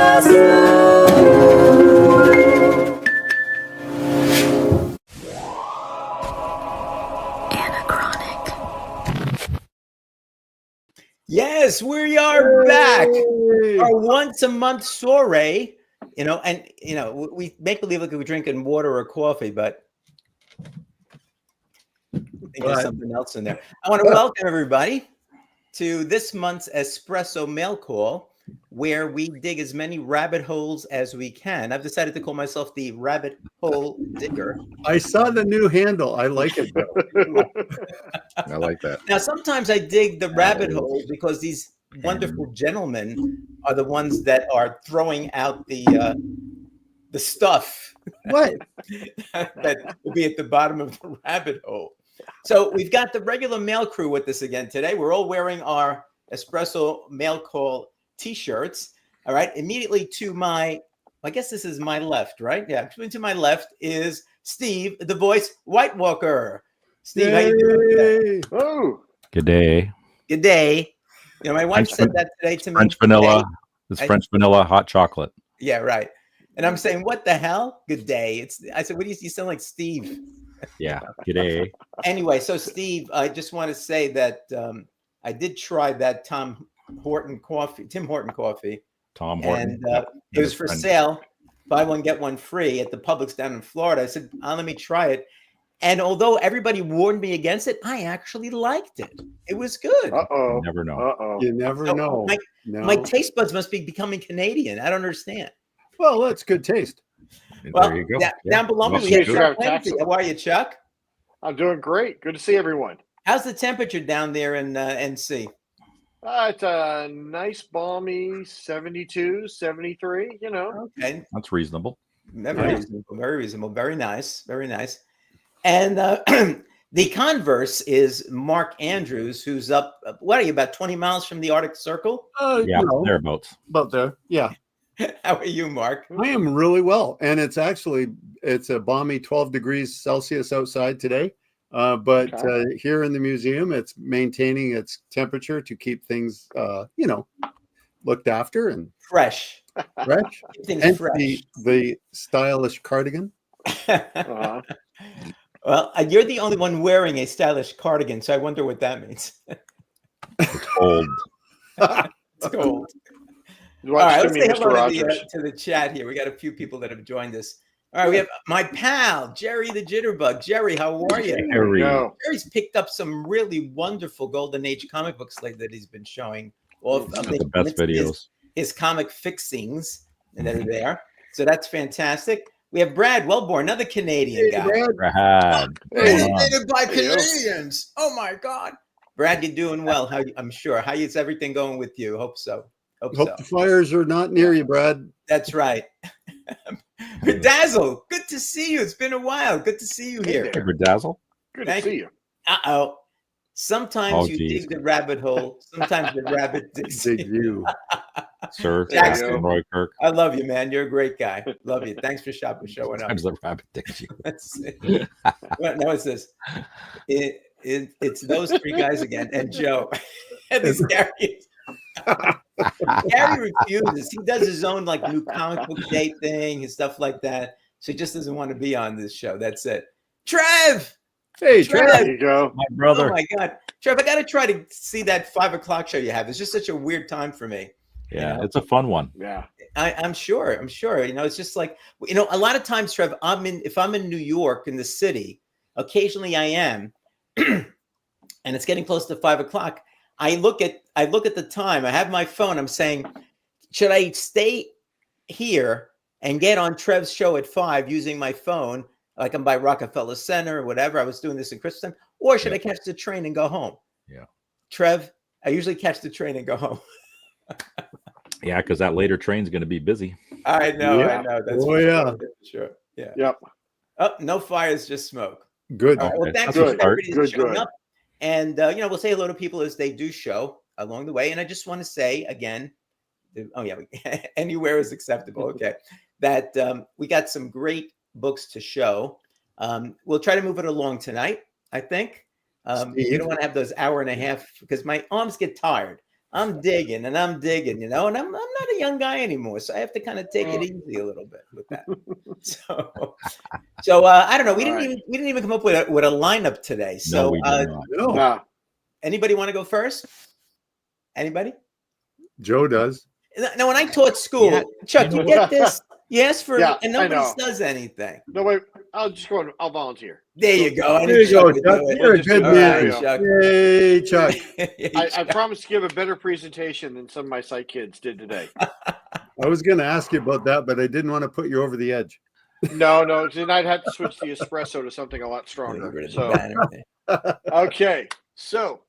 Anachronic. Yes, we are back. Our once a month soiree, and we make believe like we're drinking water or coffee, but I think there's something else in there. I want to welcome everybody to this month's Espresso Mail Call, where we dig as many rabbit holes as we can. I've decided to call myself the Rabbit Hole Digger. I saw the new handle. I like it, though. I like that. Now, sometimes I dig the rabbit hole because these wonderful gentlemen are the ones that are throwing out the stuff What? that will be at the bottom of the rabbit hole. So we've got the regular mail crew with us again today. We're all wearing our Espresso Mail Call t-shirts. All right. Immediately to my, I guess this is my left, right? Yeah. To my left is Steve, the voice White Walker. Steve, how you doing today? Oh, Good day. Good day. My wife said that today to me. French vanilla. Hey, It's French vanilla hot chocolate. Yeah, right. And I'm saying, what the hell? Good day. I said, what do you sound like Steve? Yeah. Good day. Anyway, so Steve, I just want to say that I did try that Tim Horton coffee. Tom Horton. And it was for sale. Buy one, get one free at the Publix down in Florida. I said, let me try it. And although everybody warned me against it, I actually liked it. It was good. uh-oh. You never know. Uh-oh. You never So know. My taste buds must be becoming Canadian. I don't understand. Well, that's good taste. Well, there you go. Down below me, Must we have be Chuck good. Lindsay. How are you, Chuck? I'm doing great. Good to see everyone. How's the temperature down there in NC? It's a nice, balmy 72, 73, Okay. That's reasonable. Very reasonable. Very reasonable. Very nice. Very nice. And the converse is Mark Andrews, who's up, what are you, about 20 miles from the Arctic Circle? Yeah, thereabouts. About there. Yeah. How are you, Mark? I am really well. And it's a balmy 12 degrees Celsius outside today. But here in the museum, it's maintaining its temperature to keep things, looked after and Fresh. fresh. Keep things And fresh. the stylish cardigan. Uh-huh. Well, you're the only one wearing a stylish cardigan, so I wonder what that means. It's cold. It's cold. You All watch right, let's Timmy, say Mr. hello Rogers. to the chat here. We got a few people that have joined us. All right, we have my pal, Jerry the Jitterbug. Jerry, how are you? There we go. Jerry's picked up some really wonderful Golden Age comic books that he's been showing off. The best videos. His comic fixings that are there. So that's fantastic. We have Brad Wellborn, another Canadian guy. Brad. Designated by Canadians. Oh my God. Brad, you're doing well. I'm sure. How is everything going with you? Hope so. Hope the fires are not near you, Brad. That's right. Dazzle, good to see you. It's been a while. Good to see you here. Hey, Dazzle. Good to see you. Uh-oh. Sometimes you dig the rabbit hole. Sometimes the rabbit digs you. Sir, Jackson. Roy Kirk. I love you, man. You're a great guy. Love you. Thanks for showing up. Sometimes the rabbit digs you. No, it's this. It's those three guys again, and Joe. And this Gary. Gary refuses. He does his own new comic book day thing and stuff like that. So he just doesn't want to be on this show. That's it. Trev. Hey, Trev. There you go. My brother. Oh my God, Trev! I got to try to see that 5 o'clock show you have. It's just such a weird time for me. Yeah, it's a fun one. Yeah. I'm sure. It's just like, a lot of times, Trev, if I'm in New York in the city, occasionally I am, and it's getting close to 5 o'clock. I look at the time. I have my phone. I'm saying, should I stay here and get on Trev's show at 5 using my phone, like I'm by Rockefeller Center or whatever? I was doing this in Christmas time, or should I catch the train and go home? Yeah. Trev, I usually catch the train and go home. Yeah, because that later train's going to be busy. I know. That's for sure. Yeah. Yep. Oh, no fires, just smoke. Good. All right, well, thanks Good. for everybody that's showing Good. up. And, we'll say hello to people as they do show along the way. And I just want to say again, anywhere is acceptable. Okay. That we got some great books to show. We'll try to move it along tonight, I think. You don't want to have those hour and a half because my arms get tired. I'm digging and I'm digging, and I'm not a young guy anymore, so I have to kind of take it easy a little bit with that. So I don't know. We didn't even come up with a lineup today. So No, we did not. No, Nah. anybody want to go first? Anybody? Joe does. Now, when I taught school, Chuck, you get this. You ask for Yeah, and I nobody know. does anything. No, wait. I'll just go. I'll volunteer. There you go. I There knew you go, Chuck would Chuck. do it. You're a Just good do it. man. There Chuck. Yay, Chuck. I promise to give a better presentation than some of my site kids did today. I was going to ask you about that, but I didn't want to put you over the edge. No, then I'd have to switch the espresso to something a lot stronger. So, okay, so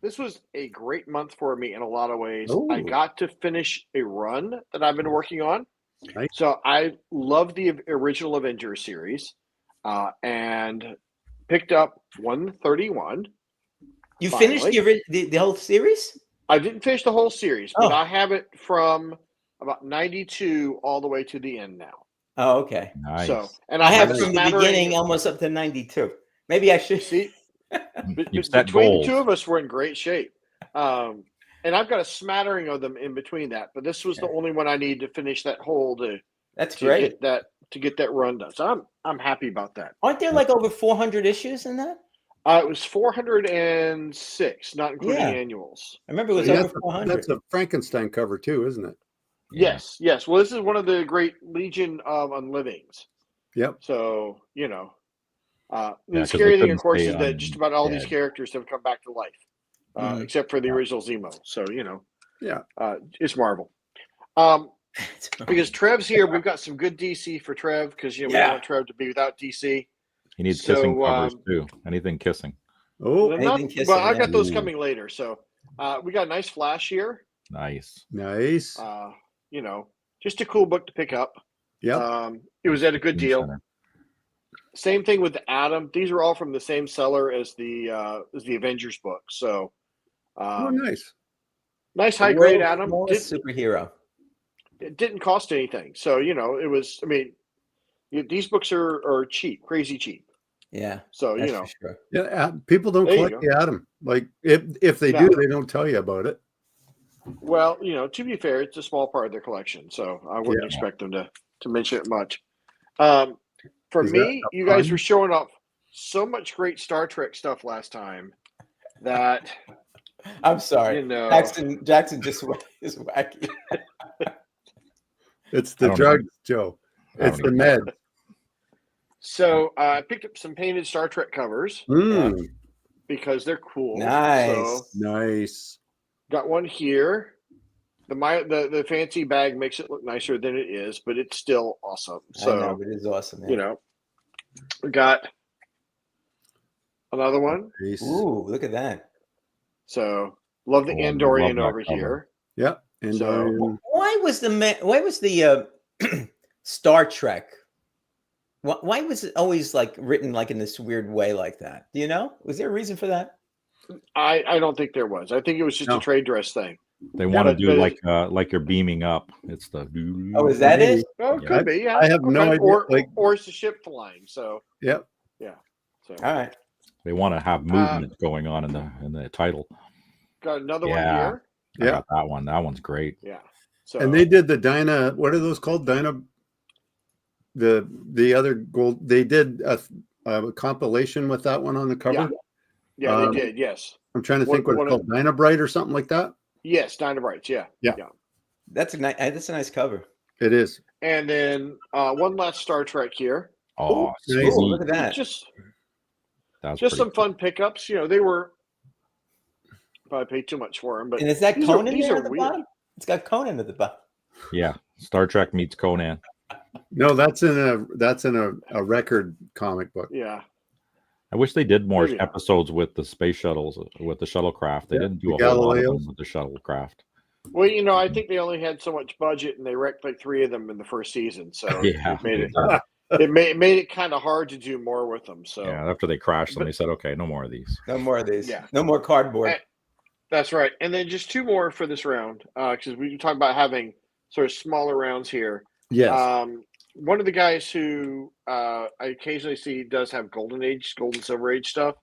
this was a great month for me in a lot of ways. Ooh. I got to finish a run that I've been working on. Nice. So I love the original Avengers series, and picked up 131. You Finally. finished the whole series? I didn't finish the whole series, but Oh. I have it from about 92 all the way to the end now. Oh, okay. Nice. So, and I have a from the smattering- beginning almost up to 92. Maybe I should. See, You've set between goals. the two of us, we're in great shape. And I've got a smattering of them in between that, but this was the only one I needed to finish that whole That's to great. get that run done. So I'm happy about that. Aren't there like over 400 issues in that? It was 406, not including Yeah. annuals. I remember it was So, yeah, over 400. That's a Frankenstein cover too, isn't it? Yeah. Yes. Well, this is one of the great Legion of Unlivings. Yep. So the 'cause scary they thing, couldn't of course, stay is that just about all these undead. characters have come back to life, except for the original Zemo. So Yeah. It's Marvel. Because Trev's here, we've got some good DC for Trev because we don't want Trev to be without DC. He needs So, kissing covers too. Anything kissing. Oh, Anything kissing, Well, I got yeah. those Ooh. coming later. So we got a nice flash here. Nice. nice. Just a cool book to pick up. Yep. It was at a good Game deal. Center. Same thing with the Atom. These are all from the same seller as the Avengers book. So Oh, nice. nice high grade World's Atom. smallest superhero. It didn't cost anything. So it was. I mean, these books are cheap, crazy cheap. Yeah. So That's for sure. Yeah, people don't There you collect go. the atom. Like if they No. do, they don't tell you about it. Well, to be fair, it's a small part of their collection, so I wouldn't Yeah. expect them to mention it much. For Is me, that a you guys pun? were showing off so much great Star Trek stuff last time that I'm sorry. Jackson just is wacky. It's I the don't drugs, Joe. I don't It's the even- med. So I picked up some painted Star Trek covers because they're cool. Nice. So Nice. got one here. The fancy bag makes it look nicer than it is, but it's still awesome. I know, So but it is awesome. Man. we got another one. Nice. Ooh, look at that. So love the Oh, I Andorian love that over cover. here. Yep. And So- Why was the Star Trek? Why was it always like written like in this weird way like that? Do you know? Was there a reason for that? I don't think there was. I think it was just No. a trade dress thing. They want to but- do but- like you're beaming up. It's the Oh, is that it? Oh, it Yeah. could be. Yeah, I have no idea, Or, like- or it's the ship flying. So yep. So All right. They want to have movement going on in the title. got another Yeah. one here. I Yeah. got that one. That one's great. Yeah. So And they did the Dyna. What are those called? Dyna. The other gold. They did a compilation with that one on the cover. Yeah, they did. Yes. I'm trying to think what One it's of- called. Dynabrite or something like that. Yes, Dynabrites. Yeah. That's a nice cover. It is. And then one last Star Trek here. Oh, nice. sweet. Ooh, look at that. Just That's just some pretty fun pickups. They were probably paid too much for them, but And is that these are- Conan these there are at the weird. bottom? It's got Conan at the bottom. Yeah, Star Trek meets Conan. No, that's in a record comic book. yeah. I wish they did more Maybe. episodes with the space shuttles, with the shuttlecraft. They Yeah, didn't do the a whole lot of them Galileos. with the shuttlecraft. Well, I think they only had so much budget, and they wrecked like 3 of them in the first season. So Yeah. it made it kind of hard to do more with them. So Yeah, after they crashed them, they said, "Okay, no more of these." No more of these. Yeah. No more cardboard. that's right. And then just 2 more for this round because we talk about having sort of smaller rounds here. Yes. One of the guys who I occasionally see does have Golden Silver Age stuff.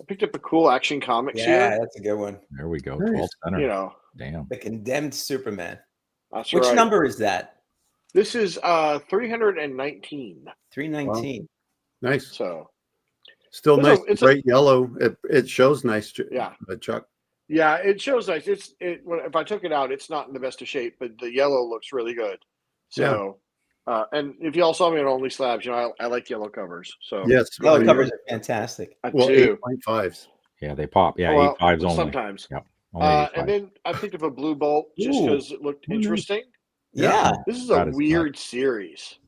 I picked up a cool Action Comics Yeah, here. that's a good one. There we go. Nice. 12 center. You know, Damn. The Condemned Superman. that's Which right. number is that? This is 319. 319. Nice. So Still nice, it's bright yellow. It shows nice. Yeah. Chuck. yeah, it shows nice. If I took it out, it's not in the best of shape, but the yellow looks really good. So, and if y'all saw me on Only Slabs, I like yellow covers. So Yes. Yellow covers are fantastic. I Well, do. 8.5s. Yeah, they pop. Yeah, Well, 8.5s only. sometimes. Yep. Only 8.5. And then I picked up a Blue Bolt just Ooh. because it looked interesting. Yeah. This is That a is weird series.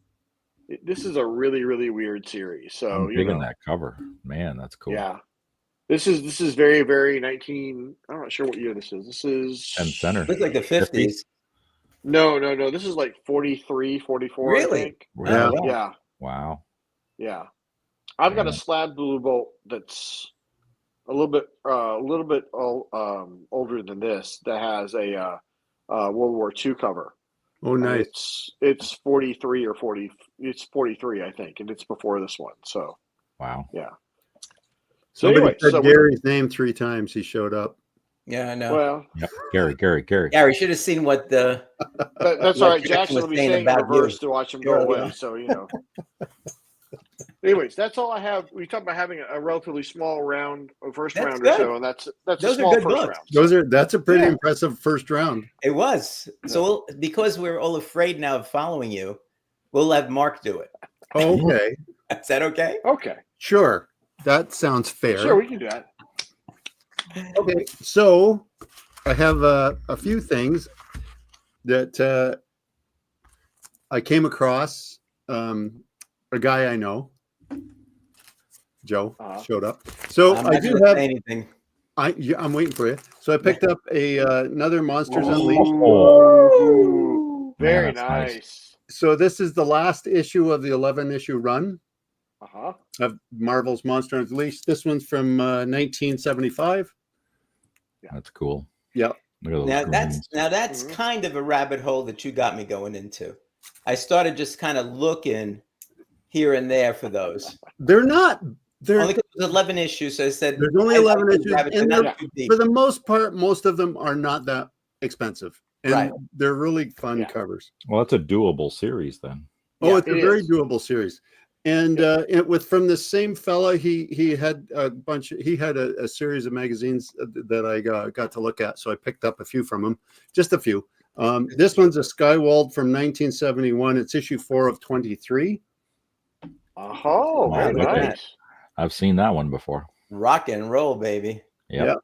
This is a really, really weird series. So I'm digging that cover. Man, that's cool. Yeah. This is very, very 19. I'm not sure what year this is. This is 10 center. Looks like the 50s. No. This is like 43, 44, Really? I think. Really? Oh, wow. Yeah. Wow. Yeah. I've got a Yeah. slab Blue Bolt that's a little bit older than this that has a World War II cover. Oh, nice. It's 43 or 40. It's 43, I think, and it's before this one. So Wow. yeah. Somebody anyway, said so Gary's name 3 times. He showed up. Yeah, I know. Well, Yep. Gary. Gary should have seen what the. that's What all right. Jackson Jackson was will be saying saying in about reverse you. to watch him Sure, go away. yeah. So Anyways, that's all I have. We talked about having a relatively small round, first That's round good. or so, and that's Those a are small good first books. round. That's a pretty Yeah. impressive first round. It was. So because we're all afraid now of following you, we'll have Mark do it. Okay. Is that okay? Okay, Sure. That sounds fair. sure, we can do that. Okay. So I have a few things that I came across. A guy I know, Joe, showed up. So I'm I not do gonna have. say anything. I'm waiting for you. So I picked up another Monsters Unleashed. Ooh, Man, very that's nice. nice. So this is the last issue of the 11-issue run of Marvel's Monsters Unleashed. This one's from 1975. That's cool. Yeah. Look at those Now greens. that's kind of a rabbit hole that you got me going into. I started just kind of looking here and there for those. They're not. Only because there's 11 issues, so I said There's only I 11 could issues, grab it, and but they're, not too deep. for the most part, most of them are not that expensive, and Right. they're really fun Yeah. covers. Well, that's a doable series then. Oh, Yeah, it's a it very is. doable series, and from the same fella, he had a bunch. He had a series of magazines that I got to look at, so I picked up a few from him, just a few. This one's a Skywald from 1971. It's issue 4 of 23. Oh, Wow, very look at that. nice. I've seen that one before. Rock and roll, baby. Yep. Yeah.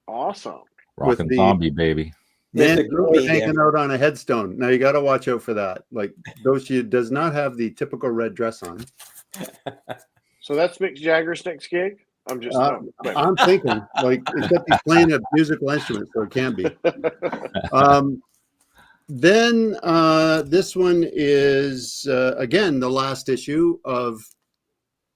Awesome. With Rockin' the- zombie, baby. There's Man, the groovy there. hanging out on a headstone. Now you got to watch out for that. Like she does not have the typical red dress on. So that's Mick Jagger's next gig. I'm just I'm thinking like except he's playing a musical instrument, so it can't be. Then this one is again the last issue of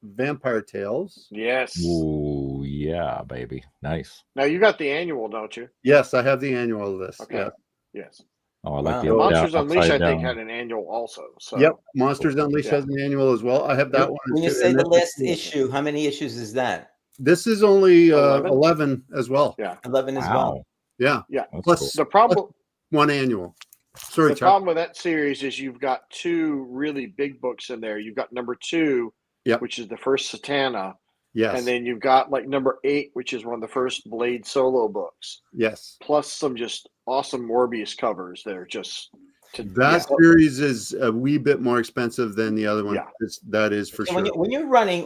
Vampire Tales. Yes. Ooh, yeah, baby. Nice. Now you got the annual, don't you? Yes, I have the annual of this. Okay. Yeah. Yes. Oh, I like Wow. the Monsters upside Unleashed, I think, down. had an annual also. So Yep. Monsters Unleashed Yeah. has an annual as well. I have that one. When you too, say and the this last is- issue, how many issues is that? This is only 11? 11 as well. Yeah. 11 as well. Wow. Yeah. Yeah. That's Plus- cool. The problem One annual. Sorry, the Chuck. problem with that series is you've got two really big books in there. You've got number 2, Yep. which is the first Satana, Yes. and then you've got like number 8, which is one of the first Blade solo books, Yes. plus some just awesome Morbius covers that are just That series is a wee bit more expensive than the other one. Yeah. That is for So sure. when you're running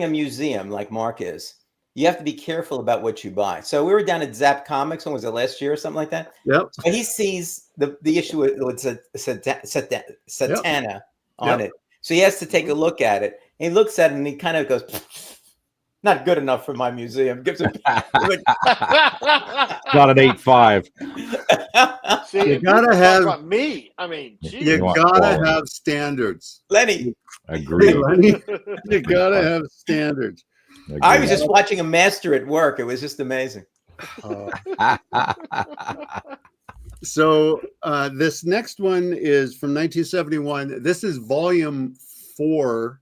a museum like Mark is, you have to be careful about what you buy. So we were down at Zap Comics. When was it, last year or something like that? Yep. But he sees the issue with Satana on it. So he has to take a look at it. And he looks at it and he kind of goes, not good enough for my museum. Gives him like, Not an 8.5. See, You if gotta people talk have- about me. I mean, You geez. You want gotta quality. have standards. Lenny. Agreed. Lenny, you gotta have standards. I was Agreed. just watching a master at work. It was just amazing. So this next one is from 1971. This is volume 4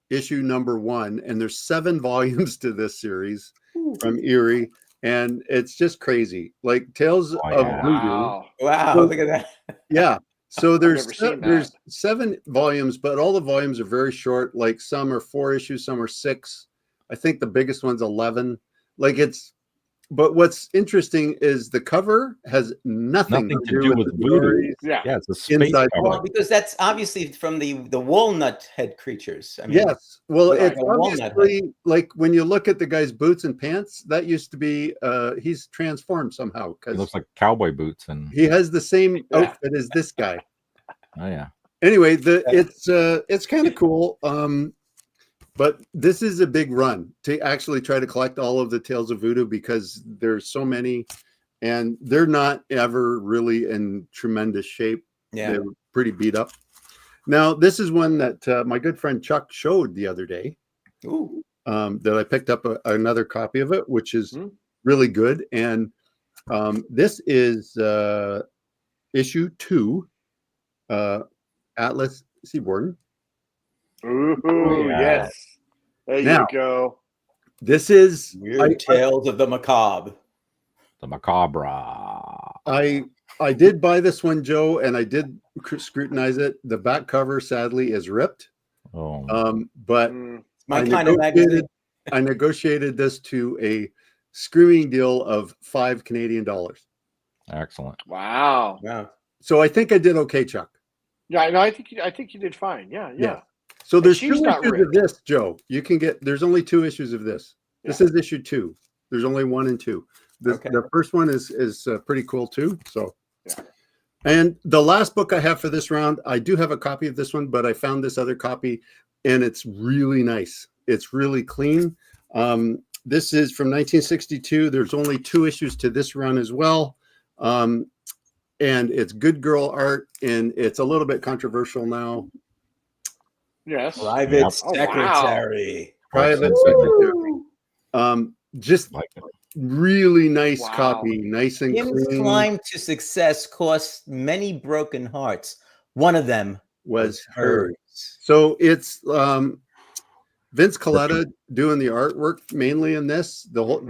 issue number 1, and there's 7 volumes to this series from Erie, and it's just crazy. Like Tales Oh, of yeah. Voodoo. Wow, So- look at that. Yeah. So never seen there's that. 7 volumes, but all the volumes are very short. Like some are 4 issues, some are 6. I think the biggest one's 11. Like but what's interesting is the cover has nothing to do with the voodoo. stories. Yeah. Yeah, it's a space Inside cover. Well, because that's obviously from the walnut head creatures. I mean, Yes. Well, like it's a walnut obviously like when you look at the guy's boots and pants, that used to be he's transformed somehow It because looks like cowboy boots and he has the same Yeah. outfit as this guy. oh yeah. Anyway, it's kind of cool. But this is a big run to actually try to collect all of the Tales of Voodoo because there's so many and they're not ever really in tremendous shape. Yeah. They're pretty beat up. Now, this is one that my good friend Chuck showed the other day. Ooh. That I picked up another copy of it, which is Hmm. really good. And this is issue 2, Atlas Seaborn. Ooh, yeah. yes. There Now- you go. This is Weird Tales of the Macabre. The macabre. I did buy this one, Joe, and I did scrutinize it. The back cover, sadly, is ripped. Oh, But Mm, My I kind of magazine. I negotiated this to a screaming deal of $5 Canadian. excellent. wow. Wow. So I think I did okay, Chuck. Yeah, no, I think you did fine. Yeah, yeah. Yeah. So there's 2 she's not issues of ripped. this, Joe. You can get. There's only 2 issues of this. This is issue 2. There's only 1 and 2. Okay. The first one is pretty cool too. So, Yeah. and the last book I have for this round, I do have a copy of this one, but I found this other copy, and it's really nice. It's really clean. This is from 1962. There's only 2 issues to this run as well, and it's good girl art, and it's a little bit controversial now. Yes. Private Yep. Oh, wow. Secretary. Private Woo! secretary. Just Like it. really nice Wow. copy, nice and Kim's clean. climb to success cost many broken hearts. One of them Was hers. So it's Vince Coletta doing the artwork mainly in this. The whole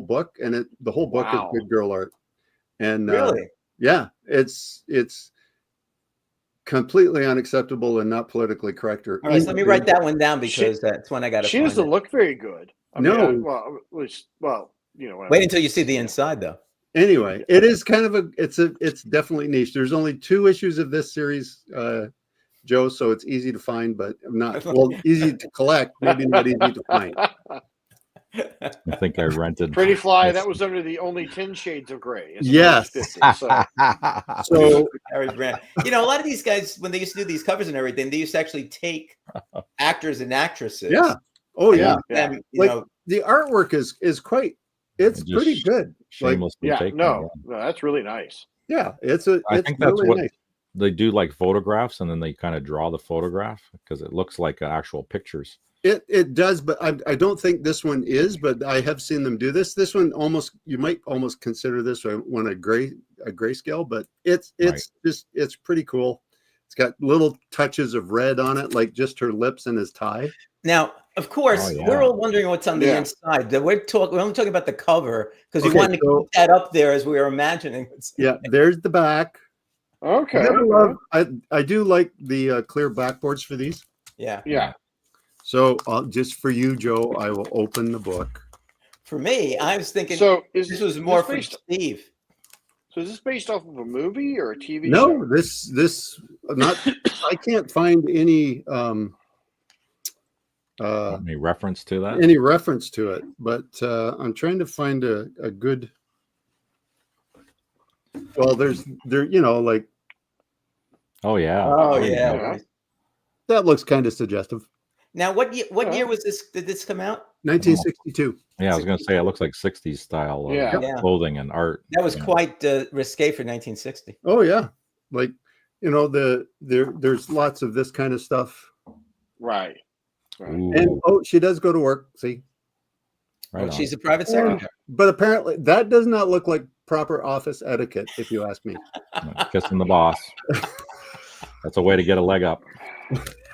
book, and the whole book Wow. is good girl art. And Really? yeah, it's completely unacceptable and not politically correct. Or All right, so let me write that one down She- because that's one I got to She find. doesn't look very good. No. Well, at least, you know. Wait until you see the inside, though. Anyway, it is kind of it's definitely niche. There's only 2 issues of this series, Joe, so it's easy to find, but not easy to collect, maybe not easy to find. I think I rented. Pretty Fly. That was under the only 10 Shades of Grey. as Yes. opposed to 50, so. So Harry Brand. You know, a lot of these guys, when they used to do these covers and everything, they used to actually take actors and actresses. yeah, oh yeah, And, you Like, know, the artwork is quite. It's Just pretty good. Shamelessly Yeah, taken. no, that's really nice. Yeah, it's I think that's really what nice. they do, like photographs, and then they kind of draw the photograph because it looks like actual pictures. It does, but I don't think this one is. But I have seen them do this. This one you might almost consider this one a grayscale, but it's pretty cool. It's got little touches of red on it, like just her lips and his tie. now, of course, Oh, yeah. we're all wondering what's on the Yeah. inside. We're only talking about the cover because you Okay, wanted to so- keep that up there as we were imagining. Yeah, there's the back. Okay. I do like the clear backboards for these. Yeah. Yeah. So just for you, Joe, I will open the book. For me, I was thinking So this was more for based, Steve. So is this based off of a movie or a TV No, show? this not. I can't find any Any reference to that? any reference to it, but I'm trying to find a good. Well, there like Oh yeah. Oh There you yeah. go. that looks kind of suggestive. Now, what year was this? Did this come out? 1962. Yeah, I was gonna say it looks like 60s style of Yeah. Yeah. clothing and art. That was Yeah. quite risque for 1960. Oh yeah, like there's lots of this kind of stuff. Right. Right. Ooh, And she does go to work. See, right on. She's a private secretary. but apparently that does not look like proper office etiquette, if you ask me. Kissing the boss. That's a way to get a leg up.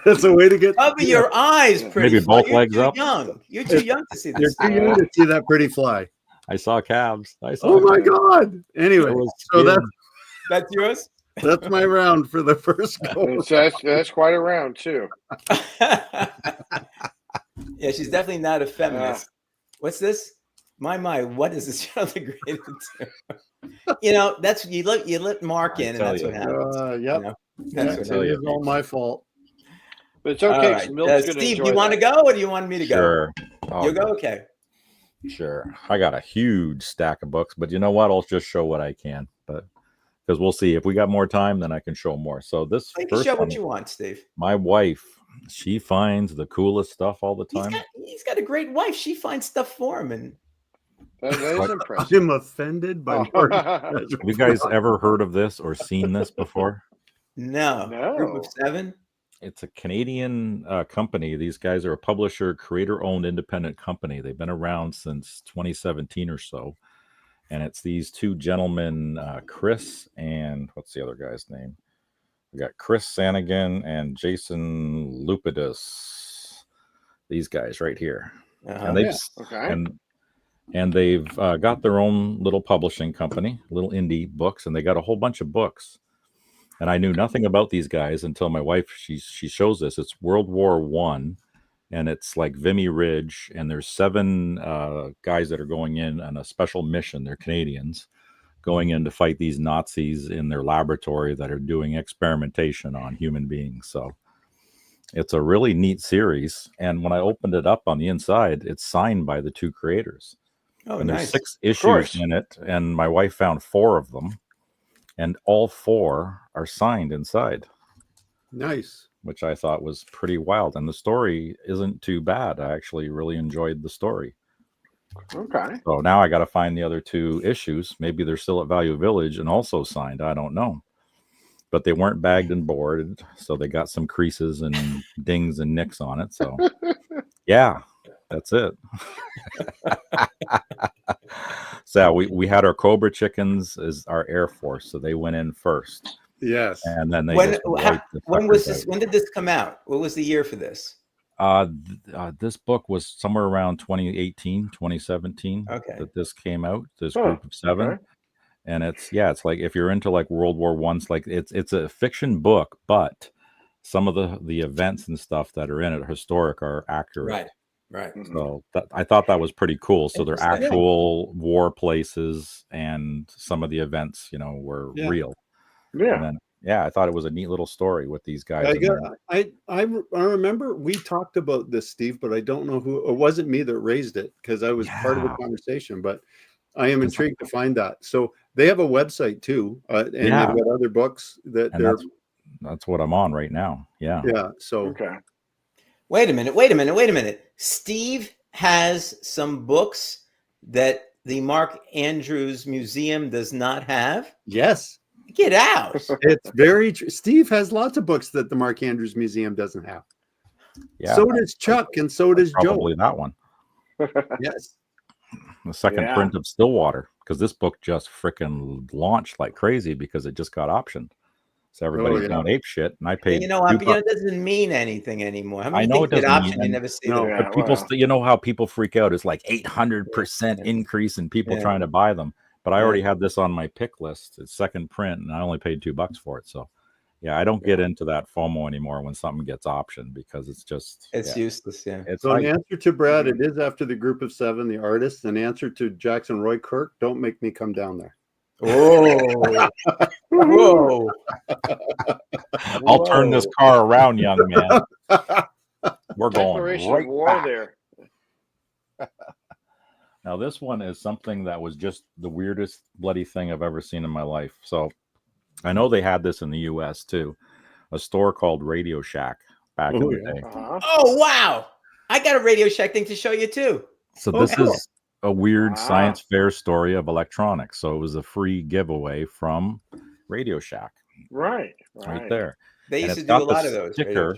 That's a way to get. Cover your eyes, pretty Maybe fly. both You're legs too up. young. You're too young to see You're this. too young to see that pretty fly. I saw calves. I saw. Oh my calves. God! Anyway, It was so skin. That's yours. that's my round for the first go. That's quite a round too. Yeah, she's definitely not a feminist. What's this? My, what is this child degraded to? You know, that's you let Mark in, and that's what happens. Yep. You know? That's what It happens. is all my fault. But it's All okay. right. Milk's gonna Steve, enjoy do you want to that. go, or do you want me to go? Sure. You go, okay. Sure. I got a huge stack of books, but you know what? I'll just show what I can. But because we'll see if we got more time, then I can show more. So this You can first show one, what you want, Steve. my wife, she finds the coolest stuff all the time. He's got a great wife. She finds stuff for him, and That is impressive. I'm offended by Mark. Have you guys ever heard of this or seen this before? no. Group of 7. It's a Canadian company. These guys are a publisher, creator-owned independent company. They've been around since 2017 or so. And it's these two gentlemen, Chris and what's the other guy's name? We got Chris Sanigan and Jason Lupidus. These guys right here. And they've and they've got their own little publishing company, little indie books, and they got a whole bunch of books. And I knew nothing about these guys until my wife, she shows this. It's World War I, and it's like Vimy Ridge, and there's 7 guys that are going in on a special mission. They're Canadians going in to fight these Nazis in their laboratory that are doing experimentation on human beings. So it's a really neat series. And when I opened it up on the inside, it's signed by the 2 creators. Oh, and there's nice. 6 issues in it, and my wife found 4 of them. And all 4 are signed inside. Nice. Which I thought was pretty wild. And the story isn't too bad. I actually really enjoyed the story. Okay. So now I got to find the other 2 issues. Maybe they're still at Value Village and also signed. I don't know. But they weren't bagged and boarded. So they got some creases and dings and nicks on it. So yeah, that's it. So we had our Cobra chickens as our Air Force, so they went in first. Yes. And then they When was this? out. When did this come out? What was the year for this? This book was somewhere around 2018, 2017 that this came out, this group of 7. Okay. And it's like if you're into like World War I, it's like it's a fiction book, but some of the events and stuff that are in it historic are accurate. Right. So I thought that was pretty cool. So they're actual war places, and some of the events, were real. Yeah. And then, I thought it was a neat little story with these guys. I remember we talked about this, Steve, but I don't know who. It wasn't me that raised it because I was part of the conversation. But I am intrigued to find that. So they have a website too, and they've got other books that that's what I'm on right now. Yeah. Yeah. So Wait a minute. Steve has some books that the Mark Andrews Museum does not have? Yes. Get out. It's very true. Steve has lots of books that the Mark Andrews Museum doesn't have. Yeah. So does Chuck, and so does Joe. Probably that one. Yes. The second print of Stillwater, because this book just freaking launched like crazy because it just got optioned. So everybody's going ape shit, and I paid. It doesn't mean anything anymore. How many I know it doesn't option mean, you never see but people, you know how people freak out? It's like 800% increase in people trying to buy them. But I already had this on my pick list. It's second print, and I only paid $2 for it. So, I don't get into that FOMO anymore when something gets optioned because it's just useless. Yeah. So in answer to Brad, it is after the group of 7, the artists. In answer to Jackson Roy Kirk, don't make me come down there. Oh, whoa! I'll turn this car around, young man. We're going right war back. There. Now, this one is something that was just the weirdest bloody thing I've ever seen in my life. So, I know they had this in the U.S. too, a store called Radio Shack back in the day. Oh wow! I got a Radio Shack thing to show you too. So this is a weird science fair story of electronics. So it was a free giveaway from Radio Shack. Right there. They used to do a lot of those. Sticker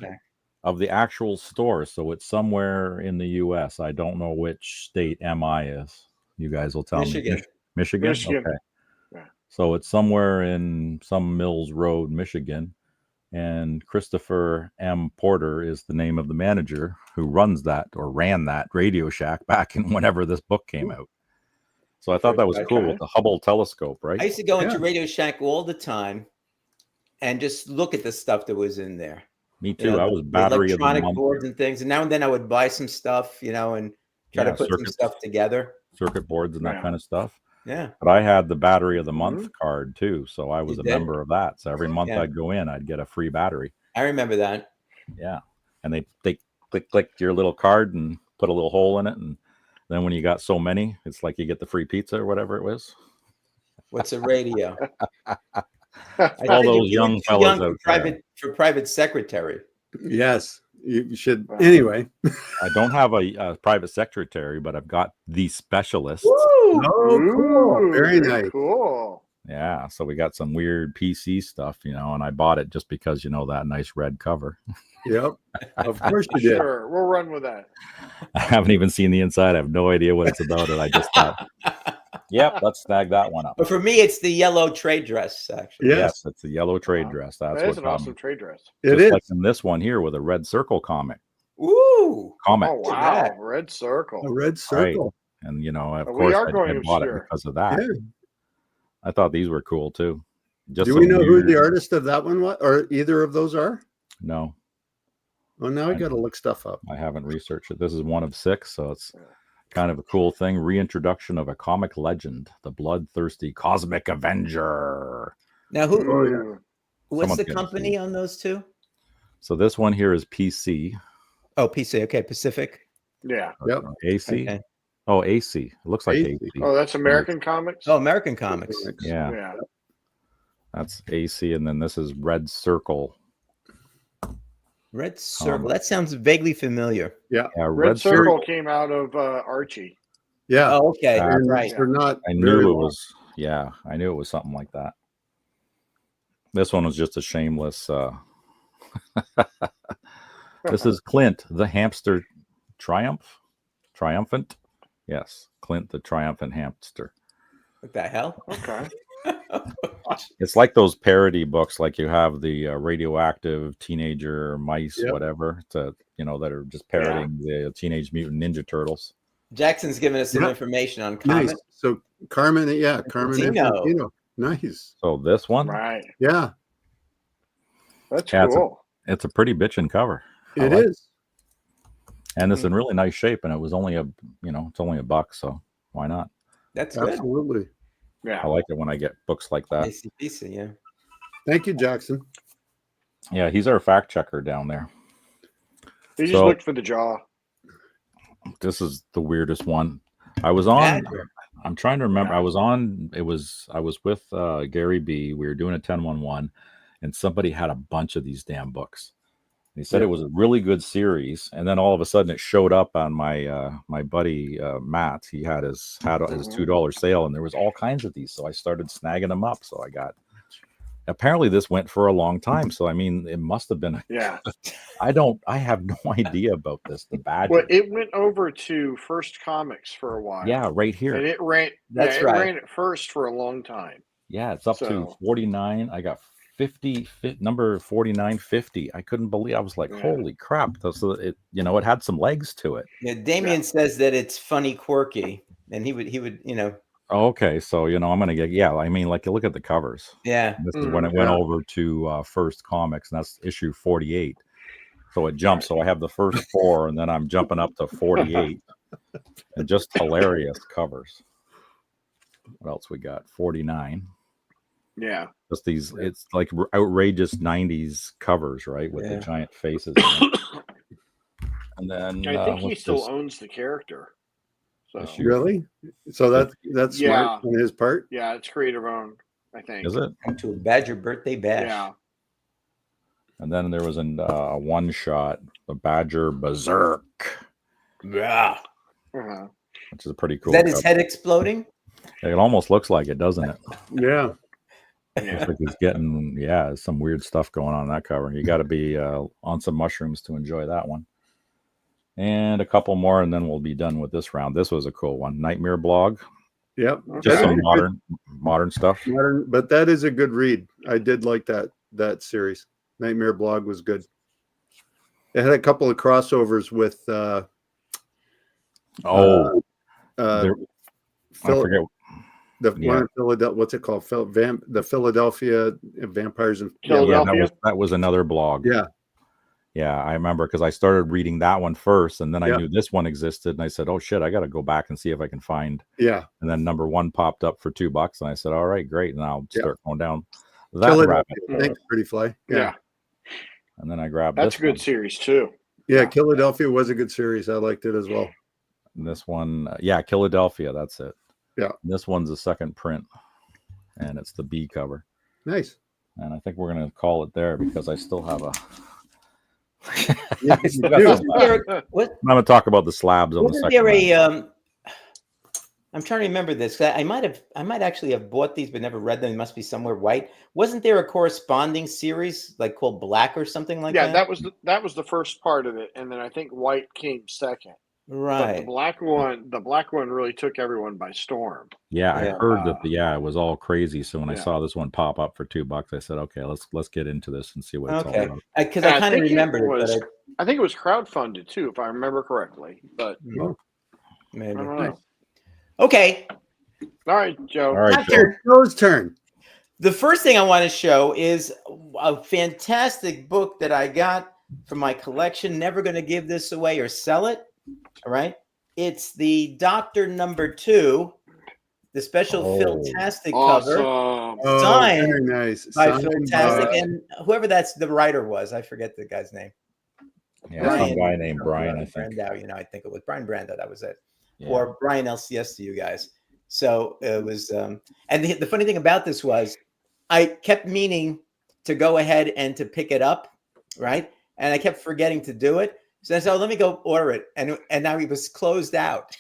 of the actual store. So it's somewhere in the U.S. I don't know which state MI is. You guys will tell me. Michigan? Okay. Yeah. So it's somewhere in some Mills Road, Michigan. And Christopher M. Porter is the name of the manager who runs that or ran that Radio Shack back in whenever this book came out. So I thought that was cool with the Hubble telescope, right? I used to go into Radio Shack all the time and just look at the stuff that was in there. Me too. I was battery of the electronic month. boards and things. And now and then I would buy some stuff, and try to put some stuff together. Circuit boards and that kind of stuff. Yeah. But I had the battery of the month card too. So I was a member of that. So every month I'd go in, I'd get a free battery. I remember that. Yeah. And they click your little card and put a little hole in it. And then when you got so many, it's like you get the free pizza or whatever it was. What's a radio? All those young fellas for private secretary. Yes, you should. Anyway, I don't have a private secretary, but I've got the specialist. Woo! Oh, cool! Very nice. Cool. Yeah, so we got some weird PC stuff, and I bought it just because that nice red cover. Yep, of course you did. Sure, we'll run with that. I haven't even seen the inside. I have no idea what it's about. I just thought, yep, let's snag that one up. But for me, it's the yellow trade dress, actually. Yes, it's the yellow trade dress. That's an awesome trade dress. It is like in this one here with a red circle comic. Ooh, comic. Oh wow, red circle. A red circle. Right. And of course, I bought it because of that. Yeah. I thought these were cool too. Do we know who the artist of that one was, or either of those are? No. Well, now I got to look stuff up. I haven't researched it. This is one of 6, so it's kind of a cool thing. Reintroduction of a comic legend, the bloodthirsty cosmic avenger. Now, what's the company on those two? So this one here is PC. Oh, PC. Okay, Pacific. Yeah. Yep. AC. Okay. Oh, AC. It looks like AC. Oh, that's American Comics. Oh, American Comics. Yeah. That's AC, and then this is Red Circle. Red Circle. That sounds vaguely familiar. Yeah. Red Circle came out of Archie. Yeah. Oh, okay. Right. They're not. I knew it was. Yeah, I knew it was something like that. This one was just a shameless. This is Clint, the hamster triumphant. Yes, Clint, the triumphant hamster. What the hell? Okay. It's like those parody books, like you have the radioactive teenager mice, whatever, that are just parodying the Teenage Mutant Ninja Turtles. Jackson's giving us some information on Carmen. Nice. So Carmen Infantino. Nice. So this one, right? Yeah, that's cool. It's a pretty bitchin' cover. It is, and it's in really nice shape. And it was only it's only $1, so why not? That's absolutely. Good. Yeah, I like it when I get books like that. Decent, yeah. Thank you, Jackson. Yeah, he's our fact checker down there. He just looked for the jaw. This is the weirdest one. I was on. I'm trying to remember. I was on. I was with Gary B. We were doing a 10-1-1, and somebody had a bunch of these damn books. He said it was a really good series, and then all of a sudden it showed up on my my buddy Matt. He had his $2 sale, and there was all kinds of these. So I started snagging them up. So I got. Apparently, this went for a long time. So I mean, it must have been. I have no idea about this. The Badger. Well, it went over to First Comics for a while. Yeah, right here. And it ran. It ran at first for a long time. Yeah, it's up to 49. I got 50, number 4950. I couldn't believe. I was like, holy crap! So it it had some legs to it. Yeah, Damien says that it's funny, quirky, and he would Okay, so I'm gonna get I mean, like, you look at the covers. Yeah, this is when it went over to First Comics, and that's issue 48. So it jumps. So I have the first 4, and then I'm jumping up to 48, and just hilarious covers. What else we got? 49. Yeah, just these. It's like outrageous 90s covers, right, with the giant faces. And then I think he still owns the character. So. Really? So that's smart on his part. Yeah, it's creative owned, I think. Is it? Come to a Badger birthday bash. Yeah. And then there was a one shot, the Badger Berserk. Yeah. Which is a pretty cool. Is that his head exploding? It almost looks like it, doesn't it? Yeah. Looks like he's getting some weird stuff going on in that cover. You got to be on some mushrooms to enjoy that one. And a couple more, and then we'll be done with this round. This was a cool one. Nightmare Blog. Yep. Just some modern stuff. But that is a good read. I did like that series. Nightmare blog was good. It had a couple of crossovers with I Phil, forget. the one in Philadelphia. What's it called? The Philadelphia Vampires and That was another blog. Yeah, I remember because I started reading that one first, and then I knew this one existed, and I said, "Oh shit, I got to go back and see if I can find." Yeah. And then number one popped up for $2, and I said, "All right, great." And I'll start going down that rabbit. Thanks, Pretty Fly. Yeah. And then I grabbed that's this a good one. series too. Yeah, Philadelphia was a good series. I liked it as well. And this one, Philadelphia. That's it. Yeah. And this one's the second print, and it's the B cover. Nice. And I think we're gonna call it there because I still have a. What? I'm going to talk about the slabs on the Wasn't second there one. I'm trying to remember this. I might actually have bought these, but never read them. They must be somewhere white. Wasn't there a corresponding series like called Black or something like that? Yeah, that was the first part of it, and then I think white came second. Right. But the black one really took everyone by storm. Yeah, I heard that. It was all crazy. So when I saw this one pop up for $2, I said, "Okay, let's get into this and see what it's all about." Because I kind of remember it. I think it was crowdfunded too, if I remember correctly. But maybe. I don't know. Okay. All right, Joe. All right, Joe's turn. The first thing I want to show is a fantastic book that I got from my collection. Never going to give this away or sell it. All right. It's the Doctor #2, the special Phil-tastic cover. Signed very nice. by Phil-tastic, and whoever the writer was, I forget the guy's name. Yeah, some guy named Brian, I think. Brandau, I think it was Brian Brando. That was it. Yeah. Or Brian LCS to you guys. So it was, and the funny thing about this was, I kept meaning to go ahead and to pick it up, right? And I kept forgetting to do it. So I said, let me go order it. And now he was closed out.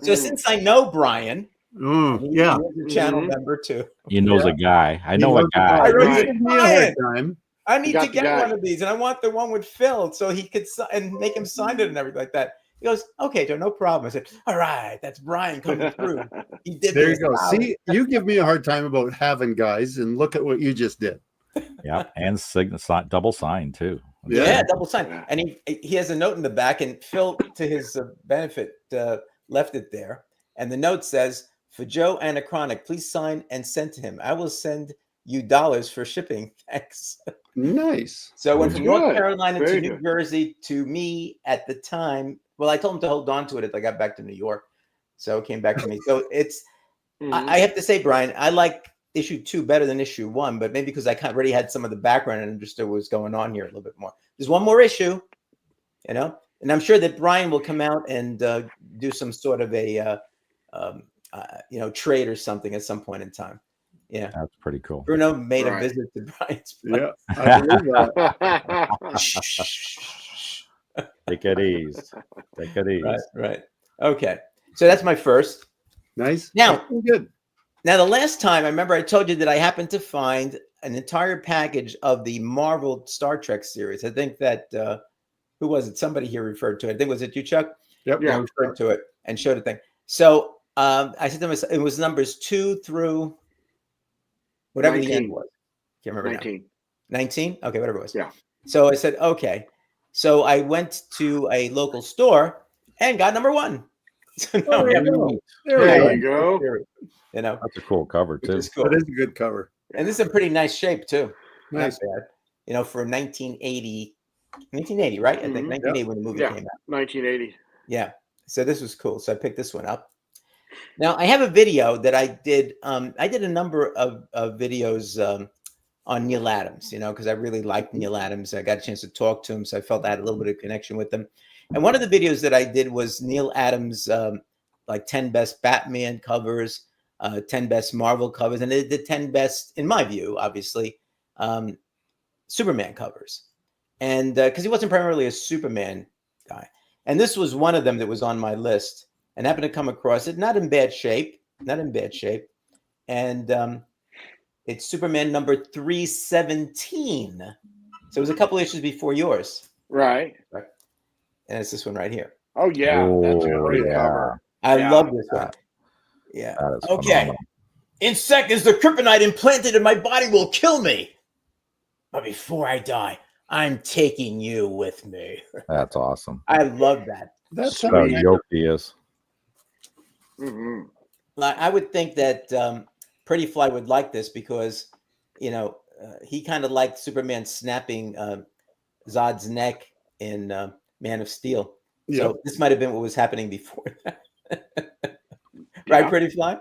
So since I know Brian, he's a channel member too. He knows a guy. I know a guy. I wrote Brian. I need to get one of these, and I want the one with Phil so he could and make him sign it and everything like that. He goes, "Okay, Joe, no problem." I said, "All right, that's Brian coming through." He did. There you go. See, you give me a hard time about having guys, and look at what you just did. Yeah, and double sign too. Yeah, double sign. And he has a note in the back, and Phil, to his benefit, left it there. And the note says, "For Joe Anachronic, please sign and send to him. I will send you dollars for shipping. Thanks." Nice. So I went from North Carolina to New Jersey to me at the time. Well, I told him to hold on to it as I got back to New York. So it came back to me. So it's, I have to say, Brian, I like issue 2 better than issue 1, but maybe because I kind of already had some of the background and understood what was going on here a little bit more. There's one more issue, and I'm sure that Brian will come out and do some sort of a, trade or something at some point in time. Yeah, that's pretty cool. Bruno made a visit to Brian's place. Yeah, I believe that. Take it easy. Take it easy. Right. Okay. So that's my first. Nice. Now, good. Now, the last time I remember I told you that I happened to find an entire package of the Marvel Star Trek series. I think that, who was it? Somebody here referred to it. I think, was it you, Chuck? Yep. Yeah, referred to it and showed a thing. So I said to myself, it was numbers 2 through whatever 19. the end was. Can't remember 19. 19? Okay, whatever it was. Yeah. So I said, okay. So I went to a local store and got number 1. So now there you go. That's a cool cover too. Cool. That is a good cover. And this is a pretty nice shape too. Nice. Not bad. For 1980, right? I think 1980 when the movie came out. 1980. Yeah. So this was cool. So I picked this one up. Now I have a video that I did. I did a number of videos on Neil Adams, because I really liked Neil Adams. I got a chance to talk to him, so I felt I had a little bit of connection with him. And one of the videos that I did was Neil Adams, like 10 best Batman covers, 10 best Marvel covers, and the 10 best, in my view, obviously, Superman covers. And because he wasn't primarily a Superman guy. And this was one of them that was on my list, and happened to come across it, not in bad shape. And it's Superman number 317. So it was a couple issues before yours. Right. And it's this one right here. Oh, yeah. That's a great cover. I love this one. Yeah. Okay. Phenomenal. In seconds, the kryptonite implanted in my body will kill me. but before I die, I'm taking you with me. That's awesome. I love that. That's That's how something. yoked he is. Mhm. Like, I would think that Pretty Fly would like this because, he kind of liked Superman snapping Zod's neck in Man of Steel. Yep. So this might have been what was happening before that. Yeah. Right, Pretty Fly?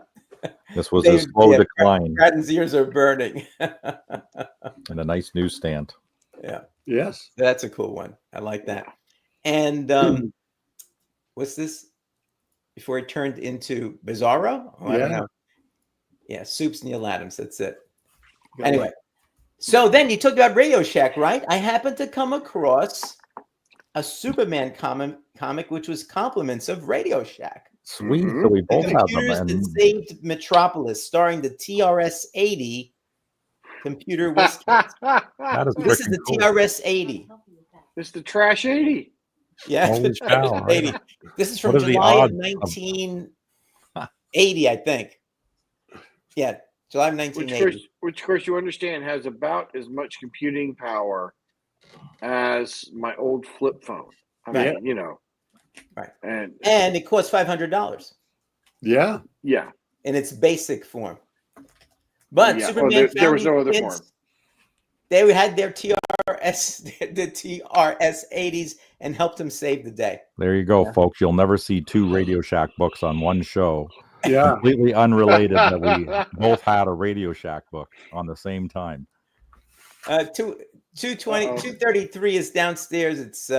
This was a slow decline Grattan's ears are burning. and a nice newsstand. Yeah, Yes. that's a cool one. I like that. And what's this? Before he turned into Bizarro? Oh, I don't Yeah. know. Yeah, Soup's Neil Adams. That's it. Got Anyway, so then you talked about Radio Shack, right? I happened to come across a Superman comic, which was compliments of Radio Shack. Sweet. Mhm. So we The both have computers them. that And saved Metropolis, starring the TRS-80 computer whiz. that is This is freaking the cool. TRS-80. It's the Trash 80. Yeah, Holy the cow, right. TRS-80. This is from What are the July of odds of- 1980, I think. Yeah, July of Which, of 1980. course, you understand has about as much computing power as my old flip phone. I Right. mean, Right. And And it cost $500 Yeah. yeah, in its basic form. But Yeah. Superman there found was no these other kids. form. They had their the TRS-80s and helped him save the day. There you go, Yeah. folks. You'll never see two Radio Shack books on one show. Yeah. Completely unrelated that we both had a Radio Shack book on the same time. 233 is downstairs. It's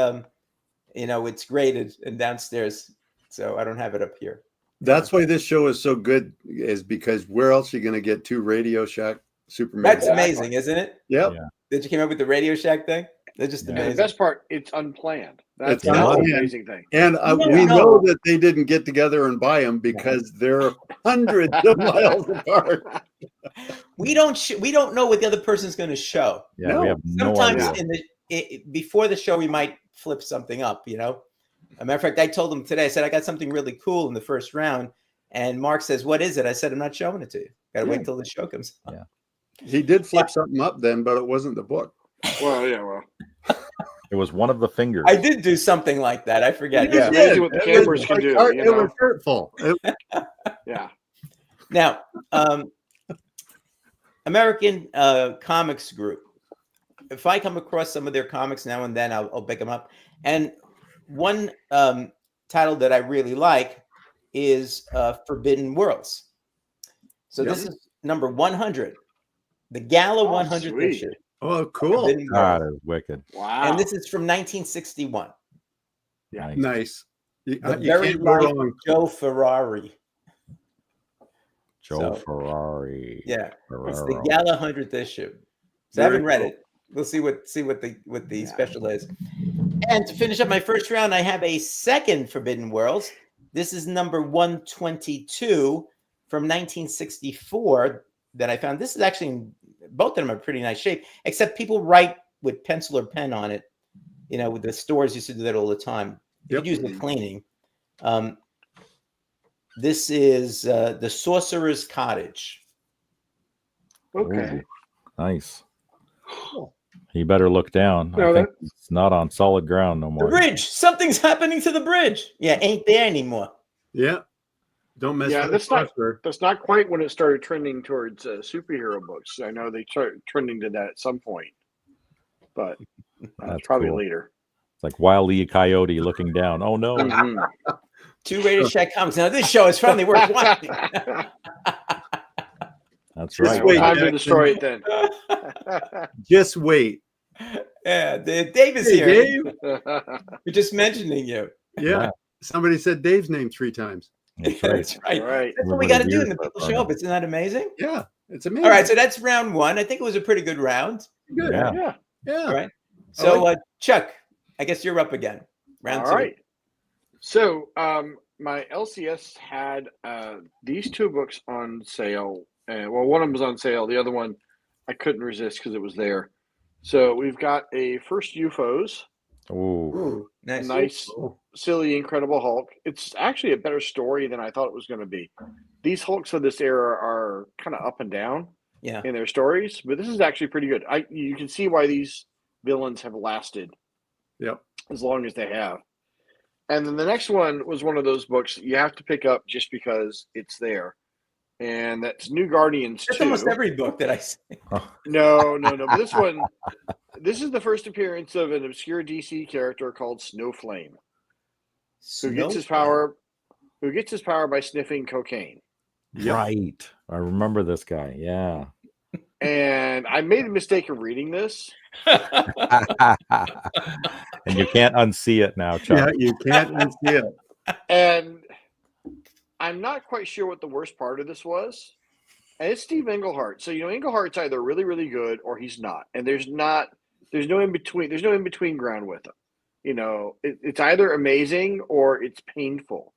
it's graded and downstairs, so I don't have it up here. That's why this show is so good, is because where else are you going to get two Radio Shack Superman? That's Exactly. amazing, isn't it? Yep. Yeah. That you came up with the Radio Shack thing? They're just Yeah. And the amazing. best part, it's unplanned. That's It's the unplanned. amazing thing. And You we know- know that they didn't get together and buy them because they're hundreds of miles apart. We don't know what the other person's going to show. Yeah, No. we have no Sometimes idea. before the show, we might flip something up. As a matter of fact, I told him today. I said I got something really cool in the first round, and Mark says, "What is it?" I said, "I'm not showing it to you. Got to wait till the show comes up." Yeah. He did flip something up then, but it wasn't the book. Well, yeah, well, It was one of the fingers. I did do something like that. I forget. Yeah. Yeah. Amazing what the cameras can do, It you know? was hurtful. yeah. Now, American Comics Group. If I come across some of their comics now and then, I'll pick them up. And one title that I really like is Forbidden Worlds. So this is number 100, the Gala 100th sweet. issue. Oh, cool. Forbidden That Worlds. is wicked. Wow. And this is from 1961. Yeah. Nice. Nice. You The can't very go life wrong. of Joe Ferrari. Joe Ferrari. Yeah, it's the Ferraro. Gala 100th issue. So I Very haven't read cool. it. We'll see what the special is. And to finish up my first round, I have a second Forbidden Worlds. This is number 122 from 1964 that I found. This is actually, both of them are pretty nice shape, except people write with pencil or pen on it. With the stores used to do that all the time. You could use the cleaning. This is the Sorcerer's Cottage. Okay. Ooh, nice. You better look down. No, I think it's not on solid ground no The more. bridge. Something's happening to the bridge. Yeah, ain't there anymore. Yeah. Don't mess Yeah, with that's the not- software. That's not quite when it started trending towards superhero books. I know they started trending to that at some point, but That's probably cool. later. It's like Wile E. Coyote looking down. Oh no. Mhm. Two Radio Shack comics. Now this show is finally worth watching. That's Just right. wait. Time to Jackson. destroy it then. Just wait. Yeah, Dave is Hey, here. Dave. We're just mentioning you. Yeah. Somebody said Dave's name 3 times. That's right. That's right. All right. That's what we got to do, Everybody's and the ears people are show up. burning. Isn't that amazing? Yeah. It's amazing. All right, so that's round one. I think it was a pretty good round. Good. Yeah. Yeah. Yeah. All right. So, Chuck, I guess you're up again. Round All two. right. So my LCS had these 2 books on sale. Well, one of them was on sale. The other one I couldn't resist because it was there. So we've got a First UFOs, Ooh. Ooh, nice. nice, Oh, silly, Incredible Hulk. It's actually a better story than I thought it was going to be. These Hulks of this era are kind of up and down. Yeah. in their stories, but this is actually pretty good. You can see why these villains have lasted Yep. as long as they have. And then the next one was one of those books that you have to pick up just because it's there. And that's New Guardians That's 2. almost every book that I see. No. But this is the first appearance of an obscure DC character called Snowflame, who gets his power by sniffing cocaine. Yep. Right. I remember this guy. Yeah. And I made the mistake of reading this. And you can't unsee it now, Chuck. Yeah, you can't unsee it. And I'm not quite sure what the worst part of this was. And it's Steve Englehardt. So, Englehart's either really, really good or he's not. And there's no in between. There's no in between ground with him. It's either amazing or it's painful.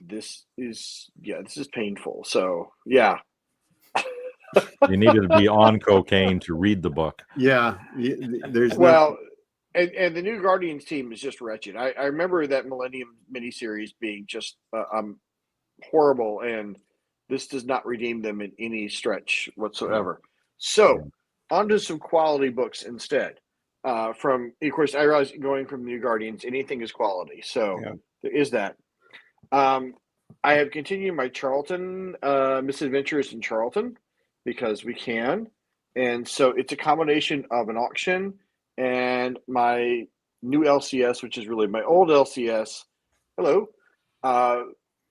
This is painful. So, yeah. You needed to be on cocaine to read the book. Yeah. There's and the New Guardians team is just wretched. I remember that Millennium miniseries being just horrible, and this does not redeem them in any stretch whatsoever. So, on to some quality books instead. Of course, I realize going from New Guardians, anything is quality. So, There is that. I have continued my Charlton Misadventures in Charlton because we can. And so it's a combination of an auction and my new LCS, which is really my old LCS. Hello.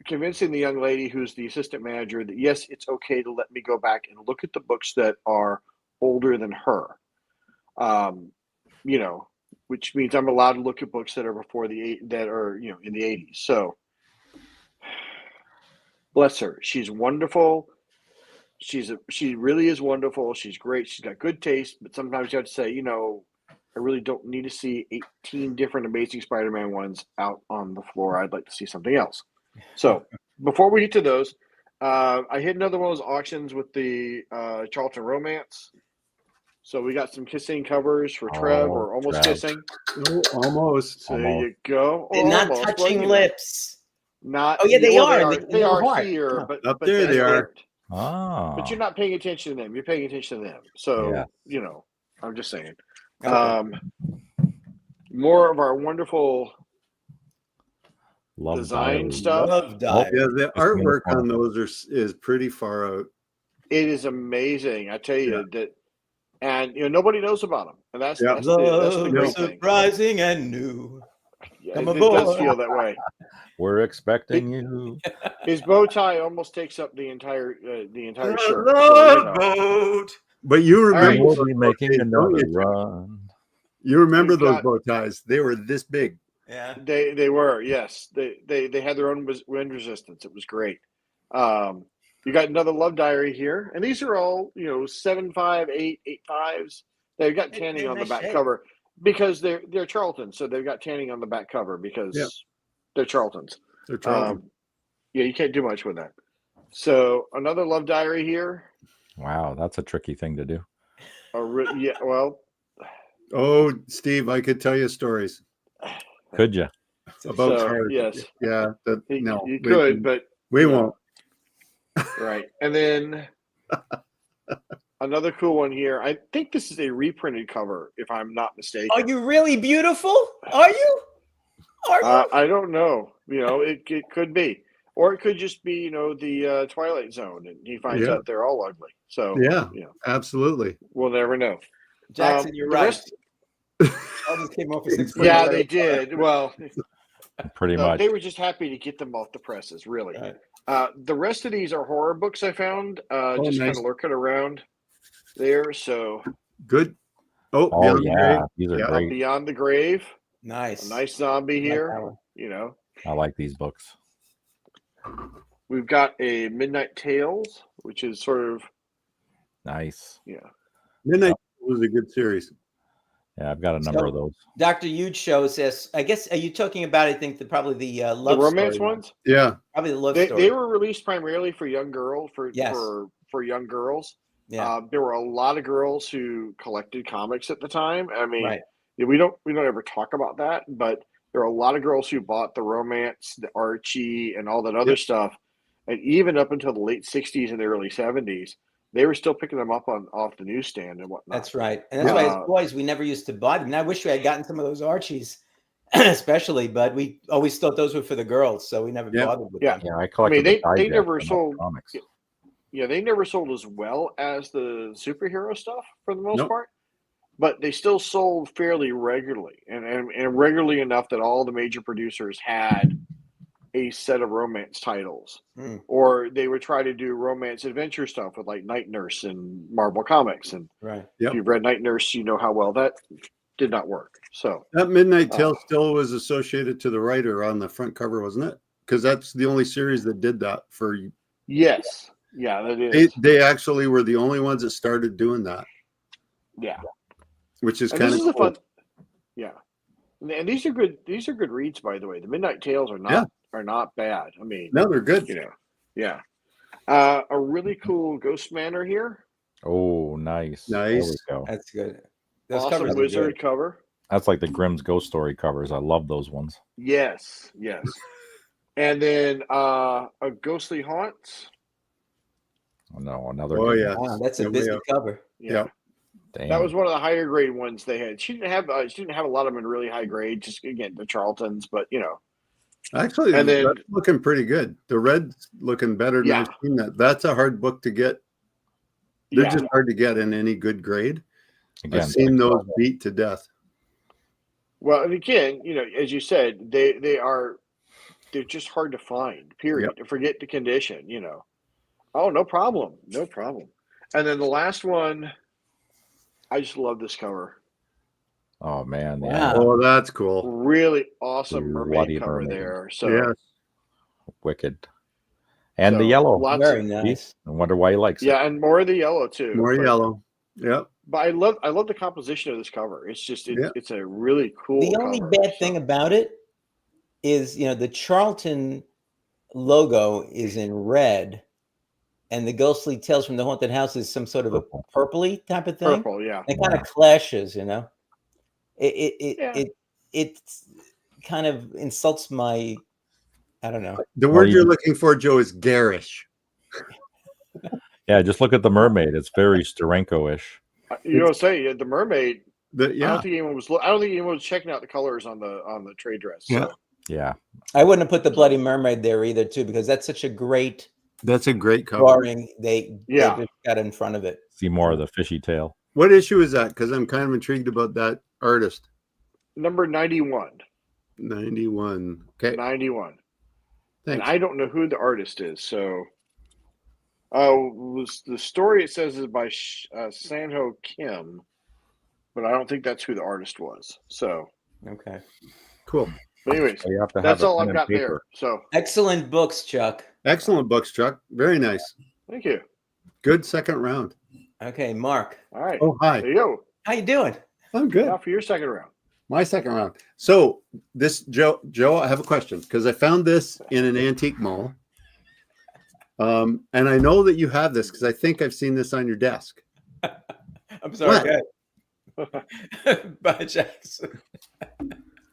Convincing the young lady who's the assistant manager that, yes, it's okay to let me go back and look at the books that are older than her. Which means I'm allowed to look at books that are in the 80s. So bless her. She's wonderful. She really is wonderful. She's great. She's got good taste, but sometimes you have to say, I really don't need to see 18 different Amazing Spider-Man ones out on the floor. I'd like to see something else. So before we get to those, I hit another one of those auctions with the Charlton Romance. So we got some kissing covers for Trev, or almost Trev. kissing. Oh, almost. So there you go. They're not Almost. touching lips. Not. Oh yeah, they are. They are heart. here, Oh. but Up but there they are. aren't. Ah. But you're not paying attention to them. You're paying attention to them. So Yeah. I'm just saying. Okay. More of our wonderful Love design Diary. stuff. Love Diary. Yeah, the artwork on those is pretty far out. It is amazing. I tell you that, and nobody knows about them, and that's the Love great thing. surprising and new. Yeah, Come it does aboard. feel that way. We're expecting you. His bow tie almost takes up the entire shirt. Love boat. But you remember, We'll be making don't another you? run. You remember We've those got- bow ties? They were this big. Yeah. They were, yes. They had their own wind resistance. It was great. You got another Love Diary here, and these are all 7.5, 8, 8.5s. They've got tanning They're on the nice back shape. cover because they're Charlton, so they've got tanning on the back cover because they're Charltons. They're Charlton. You can't do much with that. So another Love Diary here. Wow, that's a tricky thing to do. Oh, Steve, I could tell you stories Could you? about So, cars. yes. Yeah. You could, but we won't. right. And then another cool one here. I think this is a reprinted cover, if I'm not mistaken. Are you really beautiful? Are you? I don't know. It could be, or it could just be the Twilight Zone, and he finds out they're all ugly. So Absolutely. we'll never know. Jackson, you're right. All just came off a 6 Yeah, they did. Well, Pretty much. They were just happy to get them off the presses, really. Right. The rest of these are horror books I found, just nice. kind of lurking around there. So Good. Oh, Oh, Beyond the yeah. Grave. These are Yeah. great. Beyond the Grave, Nice. a nice zombie here. that one. I like these books. We've got a Midnight Tales, which is sort of Nice. Midnight was a good series. Yeah, I've got a number of those. Dr. Huge shows this. I guess, are you talking about, I think, probably the love the romance story ones. Yeah. Probably the love They story. they were released primarily for young girls, for young girls. Yeah. There were a lot of girls who collected comics at the time. I mean, Right. we don't ever talk about that, but there are a lot of girls who bought the romance, the Archie, and all that other stuff. And even up until the late 60s and the early 70s, they were still picking them up off the newsstand and whatnot. That's right. And that's why as boys, we never used to buy them. And I wish we had gotten some of those Archies, especially, but we always thought those were for the girls. So we never bothered with them. Yeah, I collected they never sold comics. Yeah, they never sold as well as the superhero stuff for the most part, but they still sold fairly regularly and regularly enough that all the major producers had a set of romance titles, or they would try to do romance adventure stuff with like Night Nurse and Marvel Comics. And if you've read Night Nurse, you know how well that did not work. So that Midnight Tale still was associated to the writer on the front cover, wasn't it? Because that's the only series that did that for. Yes. Yeah, that is. They actually were the only ones that started doing that. Yeah. Which is kind of cool. Fun. Yeah. And these are good. These are good reads, by the way. The Midnight Tales are not bad. I mean, no, they're good. You know, yeah. A really cool Ghost Manor here. Oh, nice. There we go. That's good. Those awesome wizard cover. That's like the Grimm's Ghost Story covers. I love those ones. Yes. And then a Ghostly Haunts. Oh, no, another. Oh yeah, wow, that's a busy cover. Yeah. Damn. That was one of the higher grade ones they had. She didn't have a lot of them in really high grade. Just again the Charltons, but you know. Actually, and then that's looking pretty good. The red's looking better than I've seen that. That's a hard book to get. They're just hard to get in any good grade. Again, I've seen those beat to death. Well, and again, you know, as you said, they're just hard to find. Period. Forget the condition. You know. Oh, no problem. And then the last one, I just love this cover. Oh man! Wow. Oh, that's cool. Really awesome mermaid cover there. So wicked. And the yellow, very nice. I wonder why he likes it. Yeah, and more of the yellow too. More yellow. Yep. But I love the composition of this cover. It's just it's a really cool. The only bad thing about it is, you know, the Charlton logo is in red, and the Ghostly Tales from the Haunted House is some sort of a purpley type of thing. Purple, yeah. It kind of clashes, you know. It kind of insults my, I don't know. The word you're looking for, Joe, is garish. Yeah, just look at the mermaid. It's very Steranko-ish. You know, say the mermaid. I don't think anyone was checking out the colors on the trade dress. So. Yeah. I wouldn't have put the Bloody Mermaid there either, too, because that's such a great. That's a great cover. Drawing. They just got in front of it. See more of the fishy tail. What issue is that? Because I'm kind of intrigued about that artist. Number 91. 91. Okay. 91. Thanks. And I don't know who the artist is. So, the story it says is by Sanho Kim, but I don't think that's who the artist was. So, okay, cool. But anyways, that's all I've got there. So, excellent books, Chuck. Excellent books, Chuck. Very nice. Thank you. Good second round. Okay, Mark. All right. Oh, hi. There you go. How you doing? I'm good. Now for your second round. My second round. So this Joe, I have a question because I found this in an antique mall. And I know that you have this because I think I've seen this on your desk. I'm sorry. Bye, Jackson.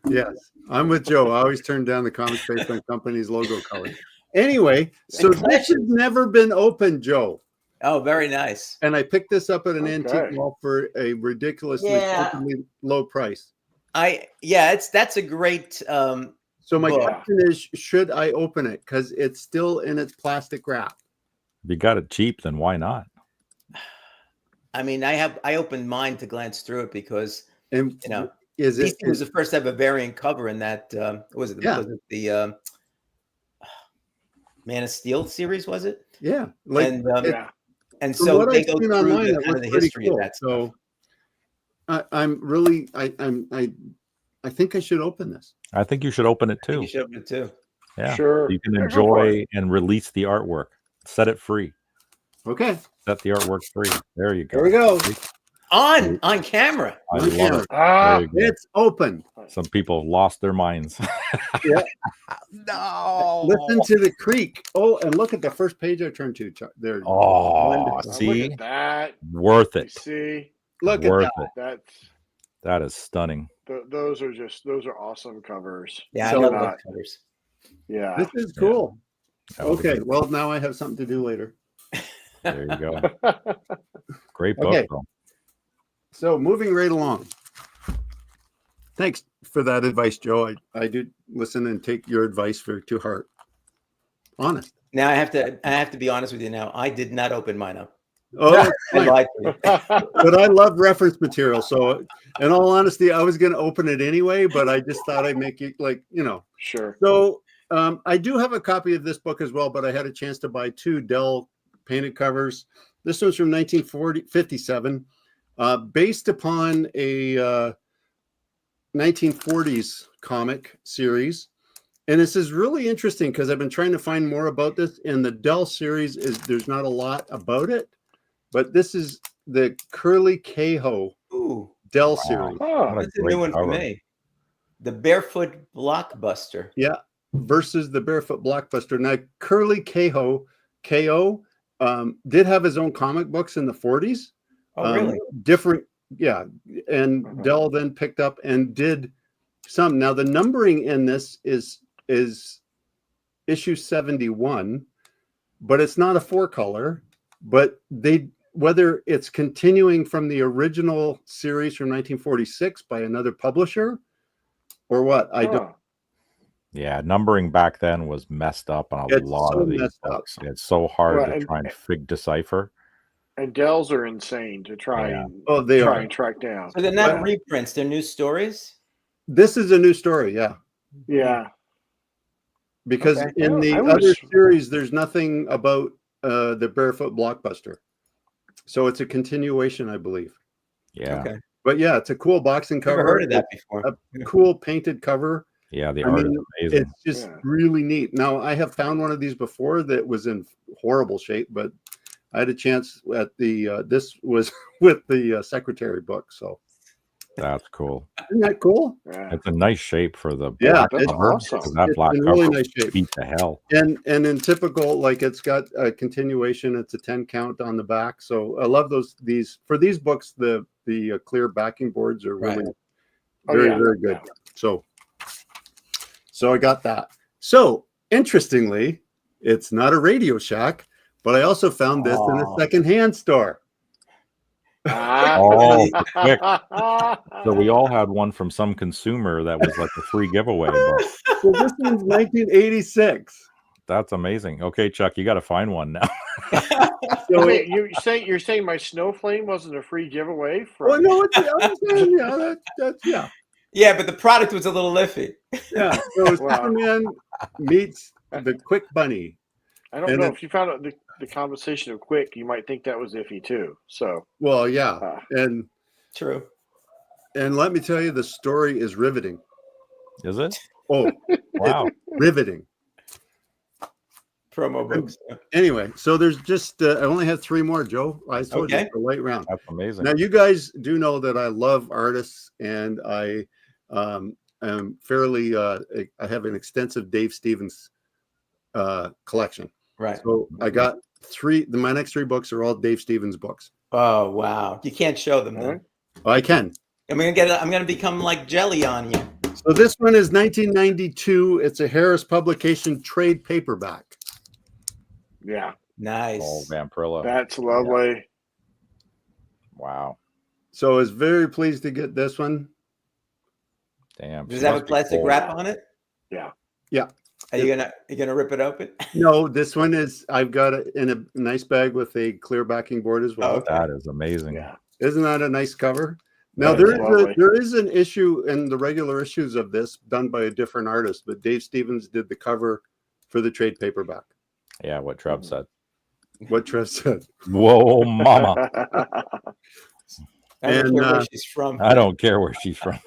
Yes, I'm with Joe. I always turn down the comics based on company's logo color. Anyway, so this has never been opened, Joe. Oh, very nice. And I picked this up at an antique mall for a ridiculously low price. That's a great so my question is, should I open it? Because it's still in its plastic wrap. If you got it cheap, then why not? I mean, I opened mine to glance through it because and you know DC was the first ever variant cover in that was it the Man of Steel series, was it? Yeah. And so they go through the kind of the history of that. So I'm really I think I should open this. I think you should open it too. You should open it too. Yeah. Sure. You can enjoy and release the artwork. Set it free. Okay. Set the artwork free. There you go. There we go. On camera. I love it. It's open. Some people have lost their minds. Yeah. No. Listen to the creak. Oh, and look at the first page I turned to. There. Oh, see? Look at that. Worth it. See? Look Worth at that. That is stunning. Those are awesome covers. Yeah, I love those covers. Yeah. This is cool. Yeah. Okay. Well, now I have something to do later. There you go. Great book, Okay. though. So moving right along. Thanks for that advice, Joe. I do listen and take your advice to heart. Honest. Now I have to be honest with you. Now I did not open mine up. Oh, that's I fine. lied to you. But I love reference material. So, in all honesty, I was going to open it anyway, but I just thought I'd make it Sure. So, I do have a copy of this book as well, but I had a chance to buy 2 Dell painted covers. This one's from 1957, based upon a 1940s comic series. And this is really interesting because I've been trying to find more about this. In the Dell series, there's not a lot about it, but this is the Curly Caho Dell series. Oh, That's a new one for me. The Barefoot Blockbuster. Yeah, versus the Barefoot Blockbuster. Now, Curly Caho did have his own comic books in the 40s. Oh, really? Different, yeah. And Dell then picked up and did some. Now, the numbering in this is issue 71, but it's not a 4-color. But whether it's continuing from the original series from 1946 by another publisher or what, I don't. Yeah, numbering back then was messed up on a lot of these books. It's so hard to try and decipher. And Dells are insane to try and and track down. So they're not reprints; they're new stories. This is a new story, yeah. Yeah. Because in the other series, there's nothing about the Barefoot Blockbuster. So it's a continuation, I believe. Yeah. Okay. But yeah, it's a cool boxing cover. Never heard of that before. A cool painted cover. Yeah, the art is amazing. It's just really neat. Now, I have found one of these before that was in horrible shape, but I had a chance at this was with the secretary book. So that's cool. Isn't that cool? Yeah. It's a nice shape for the black that's cover. awesome. That black cover really nice shape. beat the hell. And in typical, like it's got a continuation. It's a 10 count on the back. So I love these books. The clear backing boards are really very good. Yeah. So I got that. So interestingly, it's not a Radio Shack, but I also found this in a secondhand store. Oh, quick. So we all had one from some consumer that was like a free giveaway. So this one's 1986. That's amazing. Okay, Chuck, you got to find one now. So wait, you're saying my Snowflame wasn't a free giveaway? Well, no, yeah. Yeah, but the product was a little iffy. Yeah, so Superman meets the Quick Bunny. I don't know if you found out the conversation of Quick, you might think that was iffy too. So well, yeah, and true. And let me tell you, the story is riveting. Is it? Oh, wow, riveting. Promo books. Anyway, so there's just I only had 3 more, Joe. I told you it's a light round. That's amazing. Now you guys do know that I love artists, and I am fairly I have an extensive Dave Stevens collection. Right. So I got 3. My next 3 books are all Dave Stevens books. Oh wow! You can't show them then. Oh, I can. I'm gonna become like jelly on you. So this one is 1992. It's a Harris Publication trade paperback. Yeah. Nice. Oh, Vampirilla. That's lovely. Yeah. Wow. So I was very pleased to get this one. Damn. Does it have a plastic wrap on it? Yeah. Yeah. Are you gonna rip it open? No, this one is. I've got it in a nice bag with a clear backing board as well. Oh, okay. That is amazing. Yeah. Isn't that a nice cover? Now there is an issue in the regular issues of this done by a different artist, but Dave Stevens did the cover for the trade paperback. Yeah, what Trev said. What Trev said. Whoa, mama. I don't care where she's from. I don't care where she's from.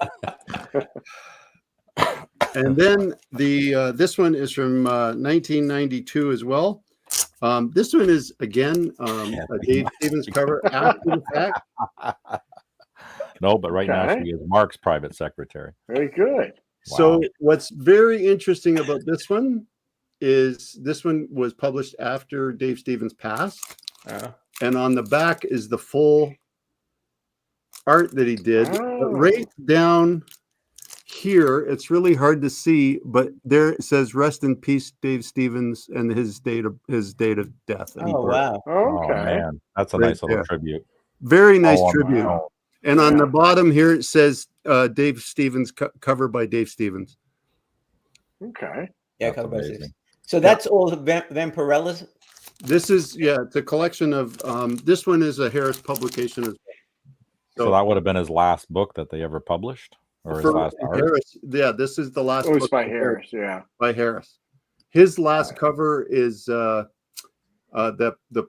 And then this one is from 1992 as well. This one is again a Dave Stevens cover after the fact. No, but right now she is Mark's private secretary. Very good. Wow. So what's very interesting about this one is this one was published after Dave Stevens passed. And on the back is the full art that he did. But right down here, it's really hard to see, but there it says "Rest in peace, Dave Stevens," and his date of death. And Oh, birth. wow. Oh Okay. man, that's a Right nice little there. tribute. Very nice Oh, tribute. wow. And on Yeah. the bottom here, it says Dave Stevens, cover by Dave Stevens. Okay. Yeah, That's cover by amazing. six. So that's all the Vampirella's. This is, it's a collection of, this one is a Harris publication as well. So that would have been his last book that they ever published, or his For last art. Harris, yeah, this is the last Oh, it's book by for Harris. Yeah. by Harris. His last cover is the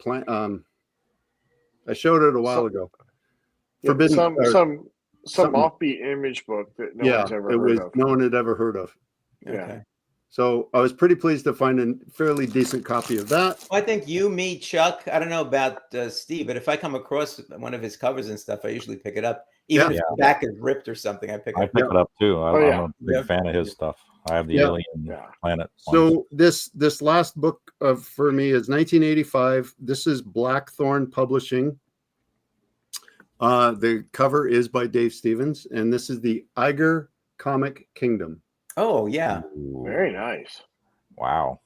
plant. I showed it a while ago. Yeah, Forbidden. some something. offbeat image book that no one's ever heard of. No one had ever heard of. Yeah. Okay. So I was pretty pleased to find a fairly decent copy of that. Well, I think you, me, Chuck. I don't know about Steve, but if I come across one of his covers and stuff, I usually pick it up. Even if the back is ripped or something, I pick it I up. pick it up too. I'm a big Yeah. fan of his stuff. I have the Yeah. Alien Planet. one. So this last book for me is 1985. This is Blackthorn Publishing. The cover is by Dave Stevens, and this is the Iger Comic Kingdom. Oh, yeah. Ooh, Very nice. Now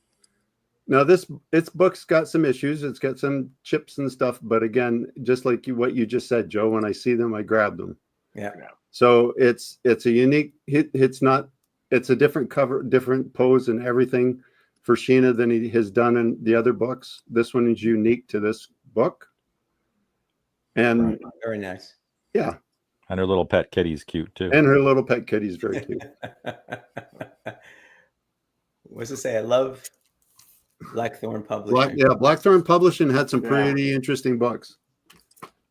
wow. its book's got some issues. It's got some chips and stuff, but again, just like what you just said, Joe, when I see them, I grab them. Yeah. So it's a unique hit. It's a different cover, different pose and everything for Sheena than he has done in the other books. This one is unique to this book. And Very nice. yeah. And her little pet kitty's cute too. And her little pet kitty's very cute. What's it say? I love Blackthorn Publishing. Blackthorn Publishing had some Yeah. pretty interesting books.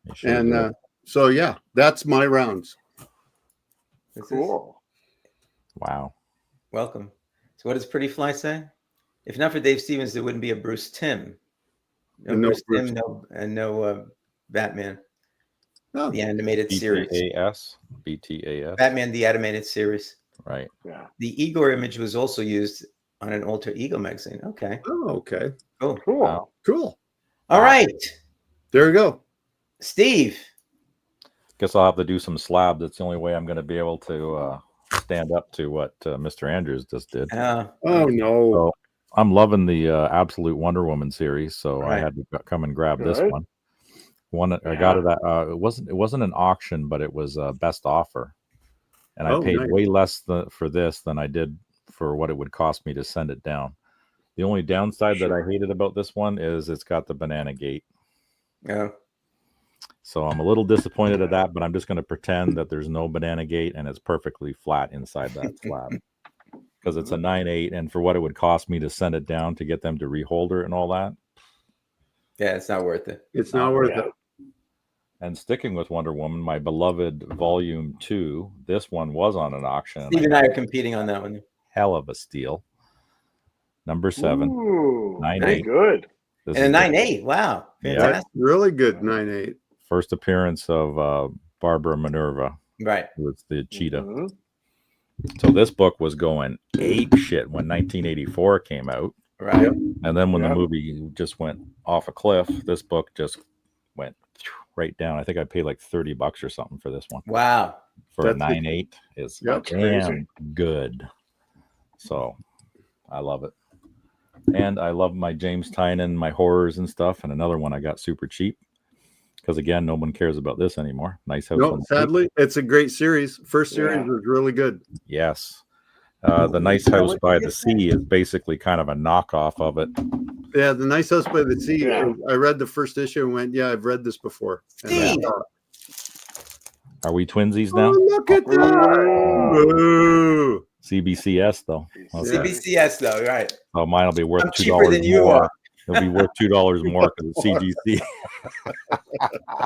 They sure And do. so yeah, that's my rounds. This is- Cool. Wow. welcome. So what does Pretty Fly say? If not for Dave Stevens, there wouldn't be a Bruce Timm. No And no Bruce Bruce. Timm, no Batman. Oh. The animated series. BTAS. Batman, the animated series. Right. Yeah. The Igor image was also used on an Alter Ego magazine. Okay. Oh, okay. Cool. Cool. Wow. Cool. All right. There we go. Steve. Guess I'll have to do some slab. That's the only way I'm going to be able to stand up to what Mr. Andrews just did. Oh no. So I'm loving the Absolute Wonder Woman series, so I Right. had to come and grab this Good. one. I got it at it wasn't an auction, but it was a best offer, and I paid nice. way less for this than I did for what it would cost me to send it down. The only downside that I hated about this one is it's got the banana gate. Oh, So I'm a little disappointed at that, but I'm just going to pretend that there's no banana gate and it's perfectly flat inside that slab because it's a 9/8, and for what it would cost me to send it down to get them to reholder it and all that. yeah, it's not worth it. It's not worth it. And sticking with Wonder Woman, my beloved Volume 2, this one was on an auction. Steve and I are competing on that one. Hell of a steal. Number 7. Ooh, 9/8. very good. This And a is 9/8. Wow. Yeah. Fantastic. Really good 9/8. first appearance of Barbara Minerva, Right. who was the cheetah. Mhm. So this book was going ape shit when 1984 came out. Right. And then when Yep. the movie just went off a cliff, this book just went right down. I think I paid like $30 or something for this one. Wow. For a That's good. 9/8 is Yep. damn Crazy. good. So I love it. And I love my James Tynion, my horrors and stuff. And another one I got super cheap. Because again, no one cares about this anymore. Nice House No, on the Lake. sadly, it's a great series. First series Yeah. was really good. Yes. The Nice House by the Sea is basically kind of a knockoff of it. Yeah, The Nice House by the Sea. Yeah. I read the first issue and went, yeah, I've read this before. And I Steve! thought, Are we twinsies oh, now? look at that. Ooh. CBCS though. Okay. CBCS though, right? Oh, mine will be worth I'm $2 cheaper than you more. are. It'll be worth $2 more because it's CGC.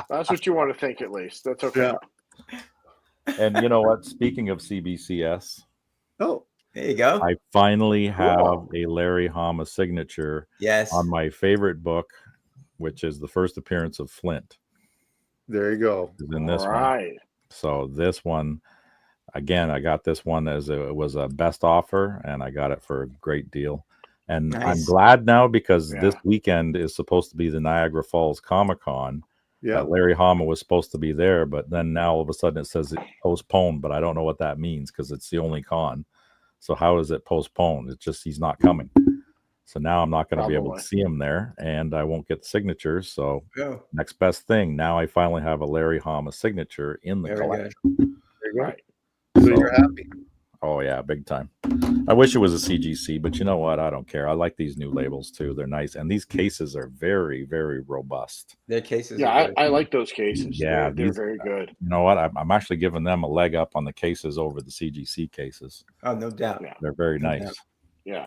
That's what you want to think, at least. That's okay. Yeah. And you know what? Speaking of CBCS, Oh, There you go. I finally have Cool. a Larry Hama signature Yes. on my favorite book, which is the first appearance of Flint. there you go. Is in this All one. right. So this one, again, I got this one as it was a best offer, and I got it for a great deal. And I'm Nice. glad now because Yeah. this weekend is supposed to be the Niagara Falls Comic Con, Yeah. Larry Hama was supposed to be there, but then now all of a sudden it says it postponed, but I don't know what that means because it's the only con. So how is it postponed? It's just he's not coming. So now I'm not going to be able to see him there, and I won't get the signatures. So next best thing, now I finally have a Larry Hama signature in the collection. There you go. Right. So you're happy. Oh yeah, big time. I wish it was a CGC, but you know what? I don't care. I like these new labels too. They're nice, and these cases are very, very robust. Their cases. Yeah, I like those cases. Yeah, they're very good. You know what? I'm actually giving them a leg up on the cases over the CGC cases. Oh, no doubt. Yeah. They're very No nice. doubt. Yeah.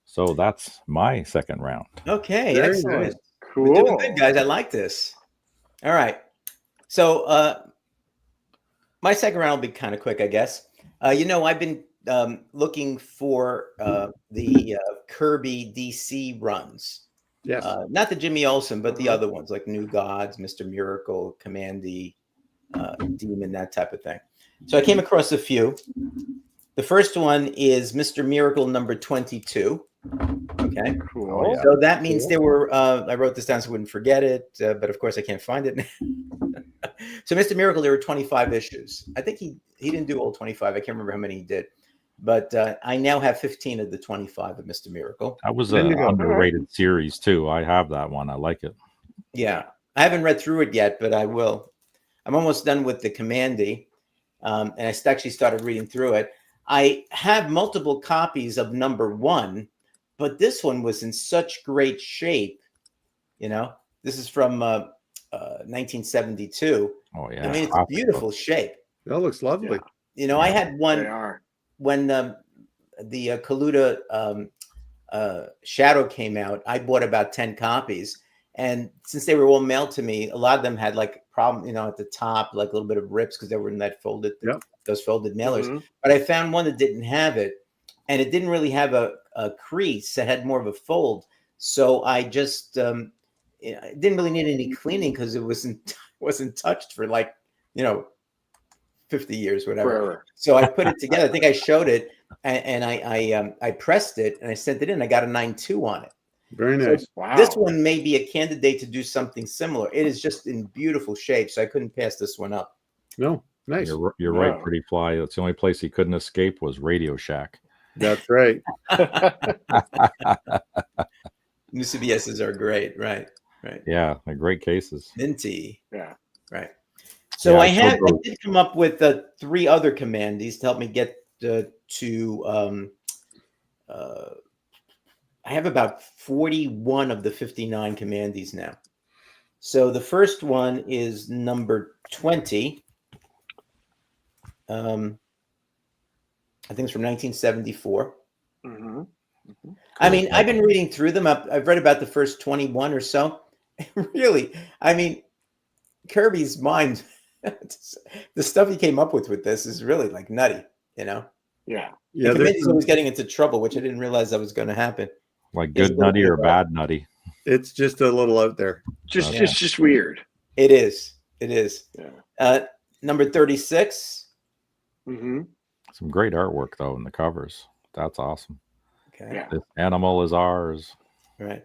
So that's my second round. Okay, Very excellent. nice. We're Cool. doing good, guys. I like this. All right. So my second round will be kind of quick, I guess. I've been looking for the Kirby DC runs. Yes. Not the Jimmy Olsen, but the other ones like New Gods, Mr. Miracle, Commandy, Demon, that type of thing. So I came across a few. The first one is Mr. Miracle number 22. Okay. Cool. Oh, yeah. So that means there were, I wrote this down so I wouldn't forget it, but of course I can't find it. So Mr. Miracle, there were 25 issues. I think he didn't do all 25. I can't remember how many he did. But I now have 15 of the 25 of Mr. Miracle. That was an underrated series too. I have that one. I like it. Yeah. I haven't read through it yet, but I will. I'm almost done with the Commandy. And I actually started reading through it. I have multiple copies of number 1, but this one was in such great shape. This is from 1972. Oh yeah. I mean, it's beautiful shape. That looks lovely. I had one They are. when the Kaluta Shadow came out. I bought about 10 copies, and since they were all mailed to me, a lot of them had like problem, at the top, like a little bit of rips because they were in that folded, those folded mailers. Mm-hmm. But I found one that didn't have it, and it didn't really have a crease. It had more of a fold. So I just it didn't really need any cleaning because it wasn't touched for 50 years, whatever. Forever. So I put it together. I think I showed it, and I pressed it and I sent it in. I got a 9.2 on it. Very nice. So Wow. this one may be a candidate to do something similar. It is just in beautiful shape, so I couldn't pass this one up. No, nice. You're right, Pretty Fly. That's the only place he couldn't escape was Radio Shack. That's right. New CBSs are great, right? Yeah, they're great cases. Minty. Yeah. Right. So I I did come up with 3 other commandees to help me get I have about 41 of the 59 commandees now. So the first one is number 20. I think it's from 1974. Mm-hmm. I mean, I've been reading through them. I've read about the first 21 or so. Really, I mean, Kirby's mind, the stuff he came up with this is really like nutty, Yeah. Yeah. The committee's always getting into trouble, which I didn't realize that was going to happen. Like good nutty or bad nutty? It's just a little out there. Just weird. It is. Yeah. Number 36. Mm-hmm. Some great artwork though in the covers. That's awesome. Okay. Yeah. This animal is ours. Right.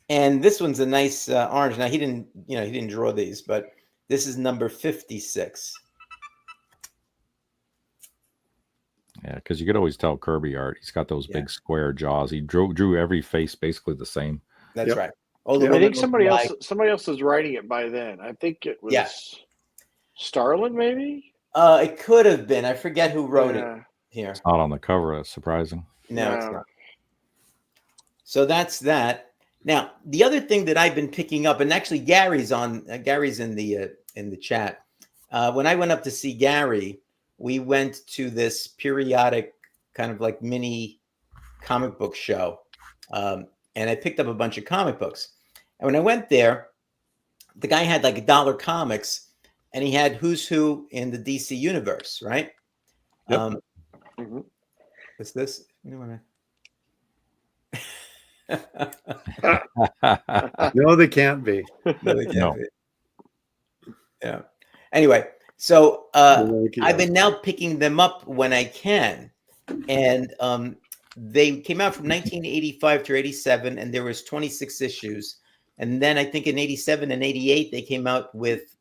And this one's a nice orange. Now he didn't draw these, but this is number 56. Yeah, because you could always tell Kirby art. He's got those big square jaws. He drew every face basically the same. That's right. I think somebody else was writing it by then. I think it was Starlin, maybe. It could have been. I forget who wrote it here. It's not on the cover. That's surprising. No, it's not. So that's that. Now, the other thing that I've been picking up, and actually Gary's in the chat. When I went up to see Gary, we went to this periodic kind of like mini comic book show. And I picked up a bunch of comic books. And when I went there, the guy had like $1 comics, and he had Who's Who in the DC universe, right? Yep. What's this? No, they can't be. No, they can't be. Yeah. Anyway, so I've been now picking them up when I can, and they came out from 1985 to 87, and there was 26 issues. And then I think in 87 and 88, they came out with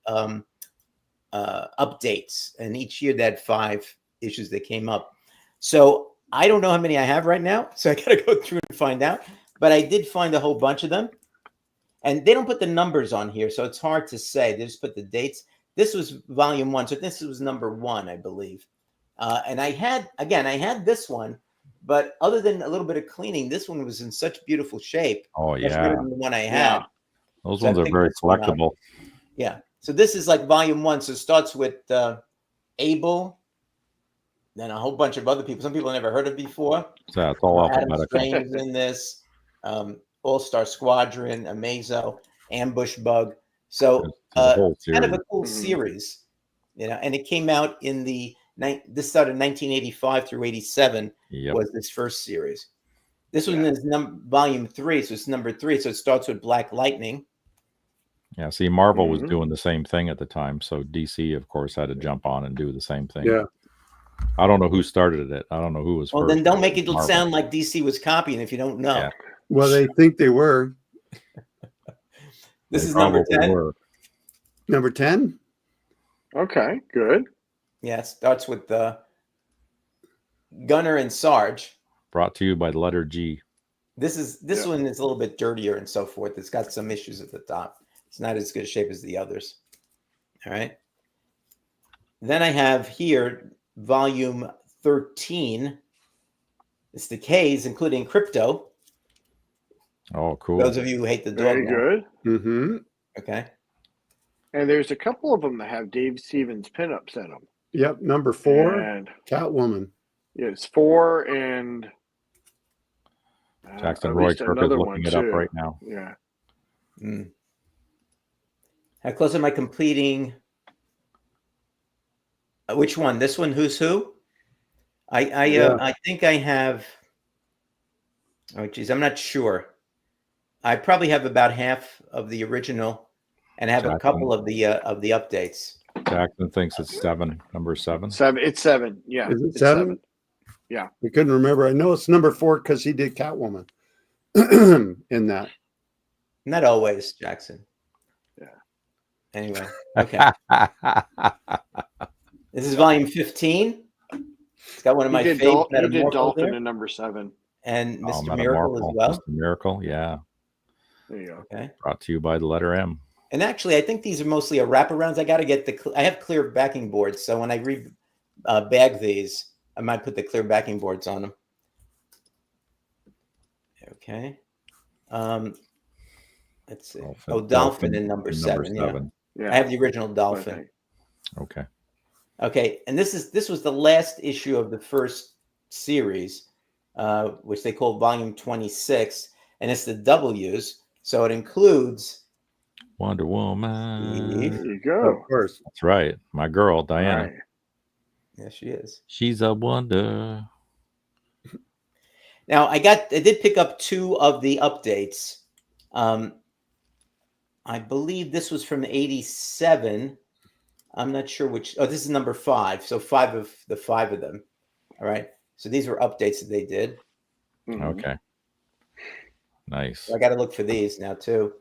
updates. And each year they had 5 issues that came up. So I don't know how many I have right now. So I got to go through and find out. But I did find a whole bunch of them. And they don't put the numbers on here. So it's hard to say. They just put the dates. This was volume 1. So this was number 1, I believe. And I had this one. But other than a little bit of cleaning, this one was in such beautiful shape. Oh, Much better yeah. than the one I had. Yeah. Those So I ones are picked very this one up. collectible. Yeah. So this is like volume 1. So it starts with Abel, then a whole bunch of other people. Some people I never heard of before. So it's all Adam alphabetical. Strange is in this. All-Star Squadron, Amazo, Ambush Bug. So There's a whole kind of series. a cool series, and it came out in this started in 1985 through 87 Yep. was this first series. This one is volume 3, so it's number 3. So it starts with Black Lightning. Yeah, see, Marvel was doing the same thing at the time, so DC, of course, had to jump on and do the same thing. Yeah. I don't know who started it. I don't know who was Well, first. then don't make it Marvel. sound like DC was copying if you don't know. Yeah. Well, they think they were. This They is number probably 10. were. Number 10? Okay, good. Yeah, it starts with Gunner and Sarge. Brought to you by the letter G. This one is a little bit dirtier and so forth. It's got some issues at the top. It's not as good a shape as the others. All right. Then I have here volume 13. It's the K's, including Crypto. Oh, cool. Those of you who hate the dog. Very now. good. Mm-hmm. Okay. And there's a couple of them that have Dave Stevens pinups in them. Yep. Number 4, And Catwoman. it's 4 and Jackson at Roy least Kirk is another looking one, it up too. right now. Yeah. How close am I completing? Which one? This one? Who's Who? I think I have. Oh, geez, I'm not sure. I probably have about half of the original, and I have a couple of the updates. Jackson thinks it's 7, number 7. 7. It's 7. Yeah. Is it it's 7? Yeah. I couldn't remember. I know it's number 4 because he did Catwoman in that. Not always, Jackson. Yeah. Anyway, okay. This is volume 15. It's got one of my favorite. He did Dolphin in number 7. And Mr. Miracle as well. Mr. Miracle, yeah. There you go. Okay. Brought to you by the letter M. And actually, I think these are mostly a wraparounds. I got to get I have clear backing boards, so when I bag these, I might put the clear backing boards on them. Okay. Let's see. Dolphin in number 7. Yeah. I have the original Dolphin. Okay. Okay, and this was the last issue of the first series, which they call Volume 26, and it's the W's. So it includes Wonder Woman. There you go. Of course. That's right. My girl, Diana. Right. Yeah, she is. She's a wonder. Now I did pick up 2 of the updates. I believe this was from 87. I'm not sure which. Oh, this is number 5. So 5 of them. All right. So these were updates that they did. Mm-hmm. Okay. Nice. So I got to look for these now too.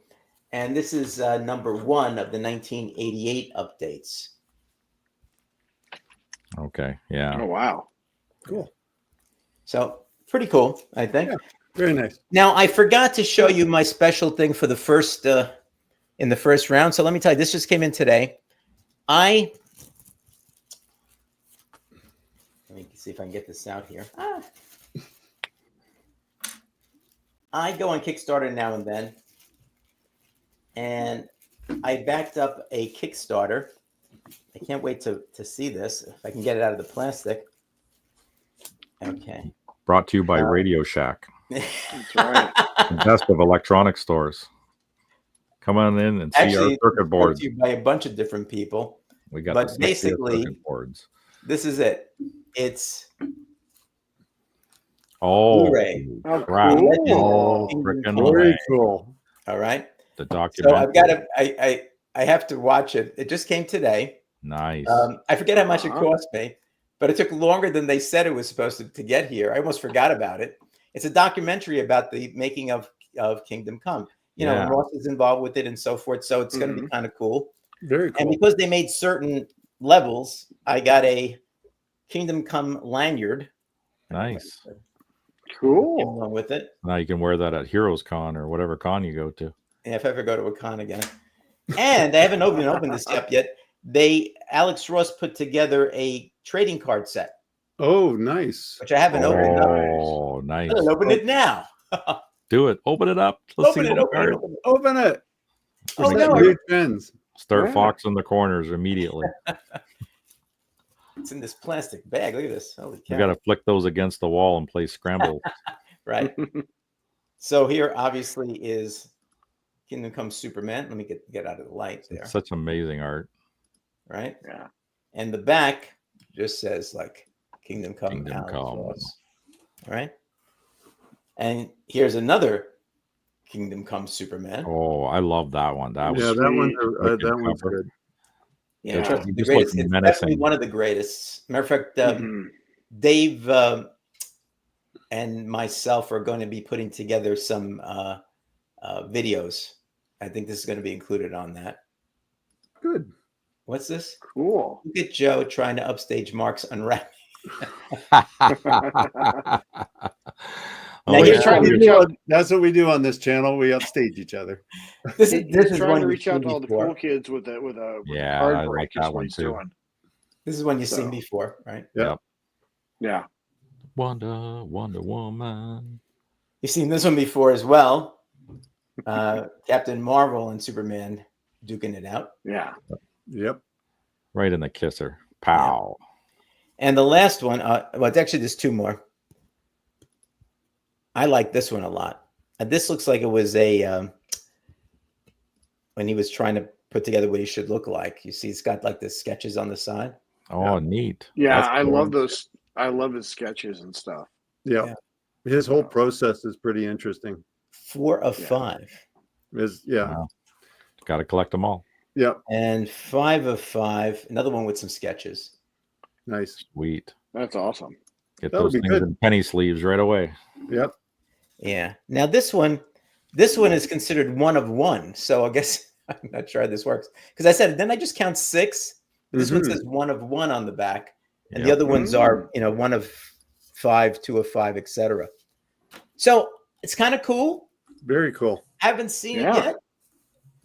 And this is number 1 of the 1988 updates. Okay. Yeah. Oh, wow. Cool. So pretty cool, I think. Yeah, very nice. Now I forgot to show you my special thing for the first in the first round. So let me tell you, this just came in today. Let me see if I can get this out here. I go on Kickstarter now and then, and I backed up a Kickstarter. I can't wait to see this, if I can get it out of the plastic. Okay. Brought to you by Radio Shack. That's right. The best of electronic stores. Come on in and see our circuit boards. Actually, by a bunch of different people. We got But the basically, circuit boards. This is it. It's Oh, Blu-ray. crap. Cool. Freaking Very way. cool. All right. The So document. I've got to. I have to watch it. It just came today. Nice. I forget how much it cost me, but it took longer than they said it was supposed to get here. I almost forgot about it. It's a documentary about the making of Kingdom Come. you know, Yeah. Ross is involved with it and so forth. So it's going to be kind of cool. Very cool. And because they made certain levels, I got a Kingdom Come lanyard. Nice. Cool. Along with it. Now you can wear that at Heroes Con or whatever con you go to. Yeah, if I ever go to a con again. And I haven't opened this up yet. Alex Ross put together a trading card set, Oh, nice. which I haven't opened up. Oh, nice. I'm gonna open it now. Do it. Open it up. Let's Open see it, the open it, card. open it. Open it. Oh, We're no, setting new trends. Start Yeah. foxing the corners immediately. It's in this plastic bag. Look at this. Holy cow. You got to flick those against the wall and play scramble. Right. So here obviously is Kingdom Come Superman. Let me get out of the light there. Such amazing art. Right. Yeah. And the back just says like Kingdom Come. Kingdom Alex Come. Ross. All right. And here's another Kingdom Come Superman. Oh, I love that one. That was Yeah, that one's wicked that one's cover. good. Yeah, It's trust me, the just like greatest. It's menacing. definitely one of the greatest. Matter of fact, Mhm. Dave and myself are going to be putting together some videos. I think this is going to be included on that. Good. What's this? Cool. Look at Joe trying to upstage Mark's unwrapping. Oh, Now, Well, here's that's, trying what to we do that's what we do on this channel. We upstage each other. This He's is trying one to you've reach out seen to all the before. cool kids with a Yeah, card I break. like Is that what one he's too. doing. This is one you've seen So- before, right? Yeah. Yeah. Wonder Woman. You've seen this one before as well. Captain Marvel and Superman duking it out. Yeah. Yep. Right in the kisser. Pow. And the last one, well, it's actually there's two more. I like this one a lot. This looks like it was a when he was trying to put together what he should look like. You see, it's got like the sketches on the side. Oh, neat. Yeah. That's I cool. love those. I love his sketches and stuff. Yep. Yeah. His whole process is pretty interesting. 4 of Yeah. 5. Wow. Got to collect them all. Yep. And 5 of 5. Another one with some sketches. Nice. Sweet. That's awesome. Get That would those be things good. in penny sleeves right away. Yep. Yeah. Now this one is considered 1 of 1. So I guess I'm not sure how this works because I said then I just count 6. This one Mhm. says 1 of 1 on the back, and the Yep. other ones are 1 of 5, 2 of 5, etc. So it's kind of cool. Very cool. Haven't seen it Yeah. yet,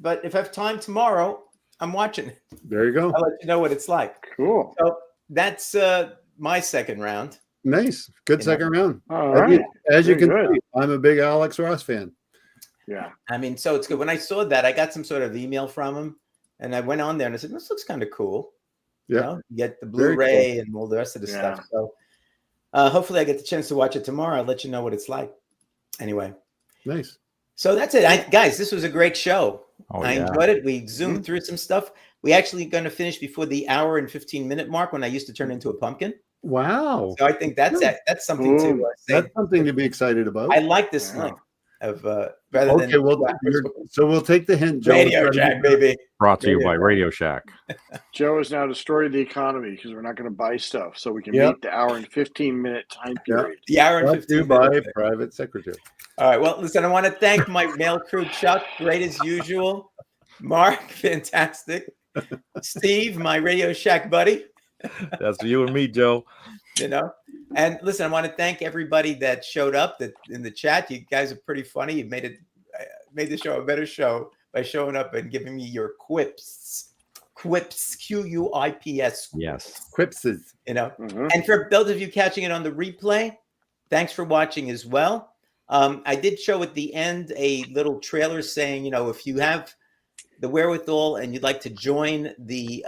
but if I have time tomorrow, I'm watching it. There you go. I'll let you know what it's like. Cool. So that's my second round. Nice. Good second round. All As you- right. As you Very can good. see, I'm a big Alex Ross fan. Yeah. I mean, so it's good. When I saw that, I got some sort of email from him, and I went on there and I said, "This looks kind of cool." Yeah. You know, you get the Very Blu-ray and all the rest of the Yeah. stuff. So hopefully, I get the chance to watch it tomorrow. I'll let you know what it's like. Anyway, Nice. so that's it, guys. This was a great show. Oh, I yeah. enjoyed it. We zoomed through some stuff. We actually going to finish before the hour and 15-minute mark when I used to turn into a pumpkin. Wow. So I think that's Good. that's something to say. That's something to be excited about. I like this Yeah. length of rather Okay, than well, so we'll take the hint. Joe. Radio Jack, baby. Brought to you Radio by Shack. Radio Shack. Joe has now destroyed the economy because we're not going to buy stuff, so we can Yep. meet the hour and 15-minute time Yep. period. The hour and Brought to 15 you by minutes. private secretary. All right. Well, listen, I want to thank my mail crew, Chuck, great as usual. Mark, fantastic. Steve, my Radio Shack buddy, That's you and me, Joe. And listen, I want to thank everybody that showed up that in the chat. You guys are pretty funny. You made the show a better show by showing up and giving me your quips, QUIPS. Yes. Quipses. Mhm. And for those of you catching it on the replay, thanks for watching as well. I did show at the end a little trailer saying, if you have the wherewithal and you'd like to join the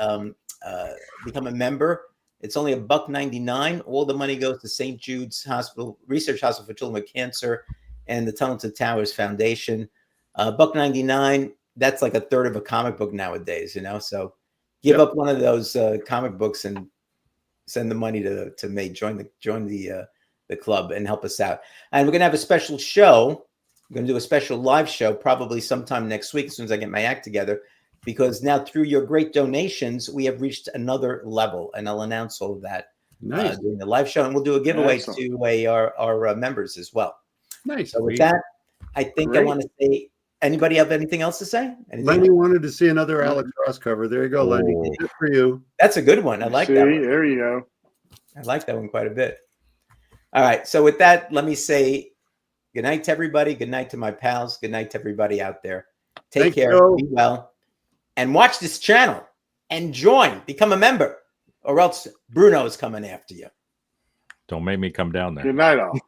become a member, it's only $1.99. All the money goes to St. Jude's Hospital, Research Hospital for Children with Cancer, and the Tunnel to Towers Foundation. $1.99. That's like a third of a comic book nowadays. So give up one of those comic books and send the money to May. Join the club and help us out. And we're gonna have a special show. We're gonna do a special live show probably sometime next week as soon as I get my act together. Because now through your great donations, we have reached another level, and I'll announce all of that Nice. during the live show, and we'll do a giveaway Excellent. to our members as well. Nice. So with that, I think I Great. want to say Anybody have anything else to say? Anything Lenny else? wanted to see another Alex Ross cover. There you go, Lenny. Oh. Good for you. That's a good one. I like See, that one. there you go. I like that one quite a bit. All right. So with that, let me say good night to everybody. Good night to my pals. Good night to everybody out there. Take Thanks, care. Joe. Be well. And watch this channel and join. Become a member. Or else Bruno is coming after you. Don't make me come down there. Good night, all.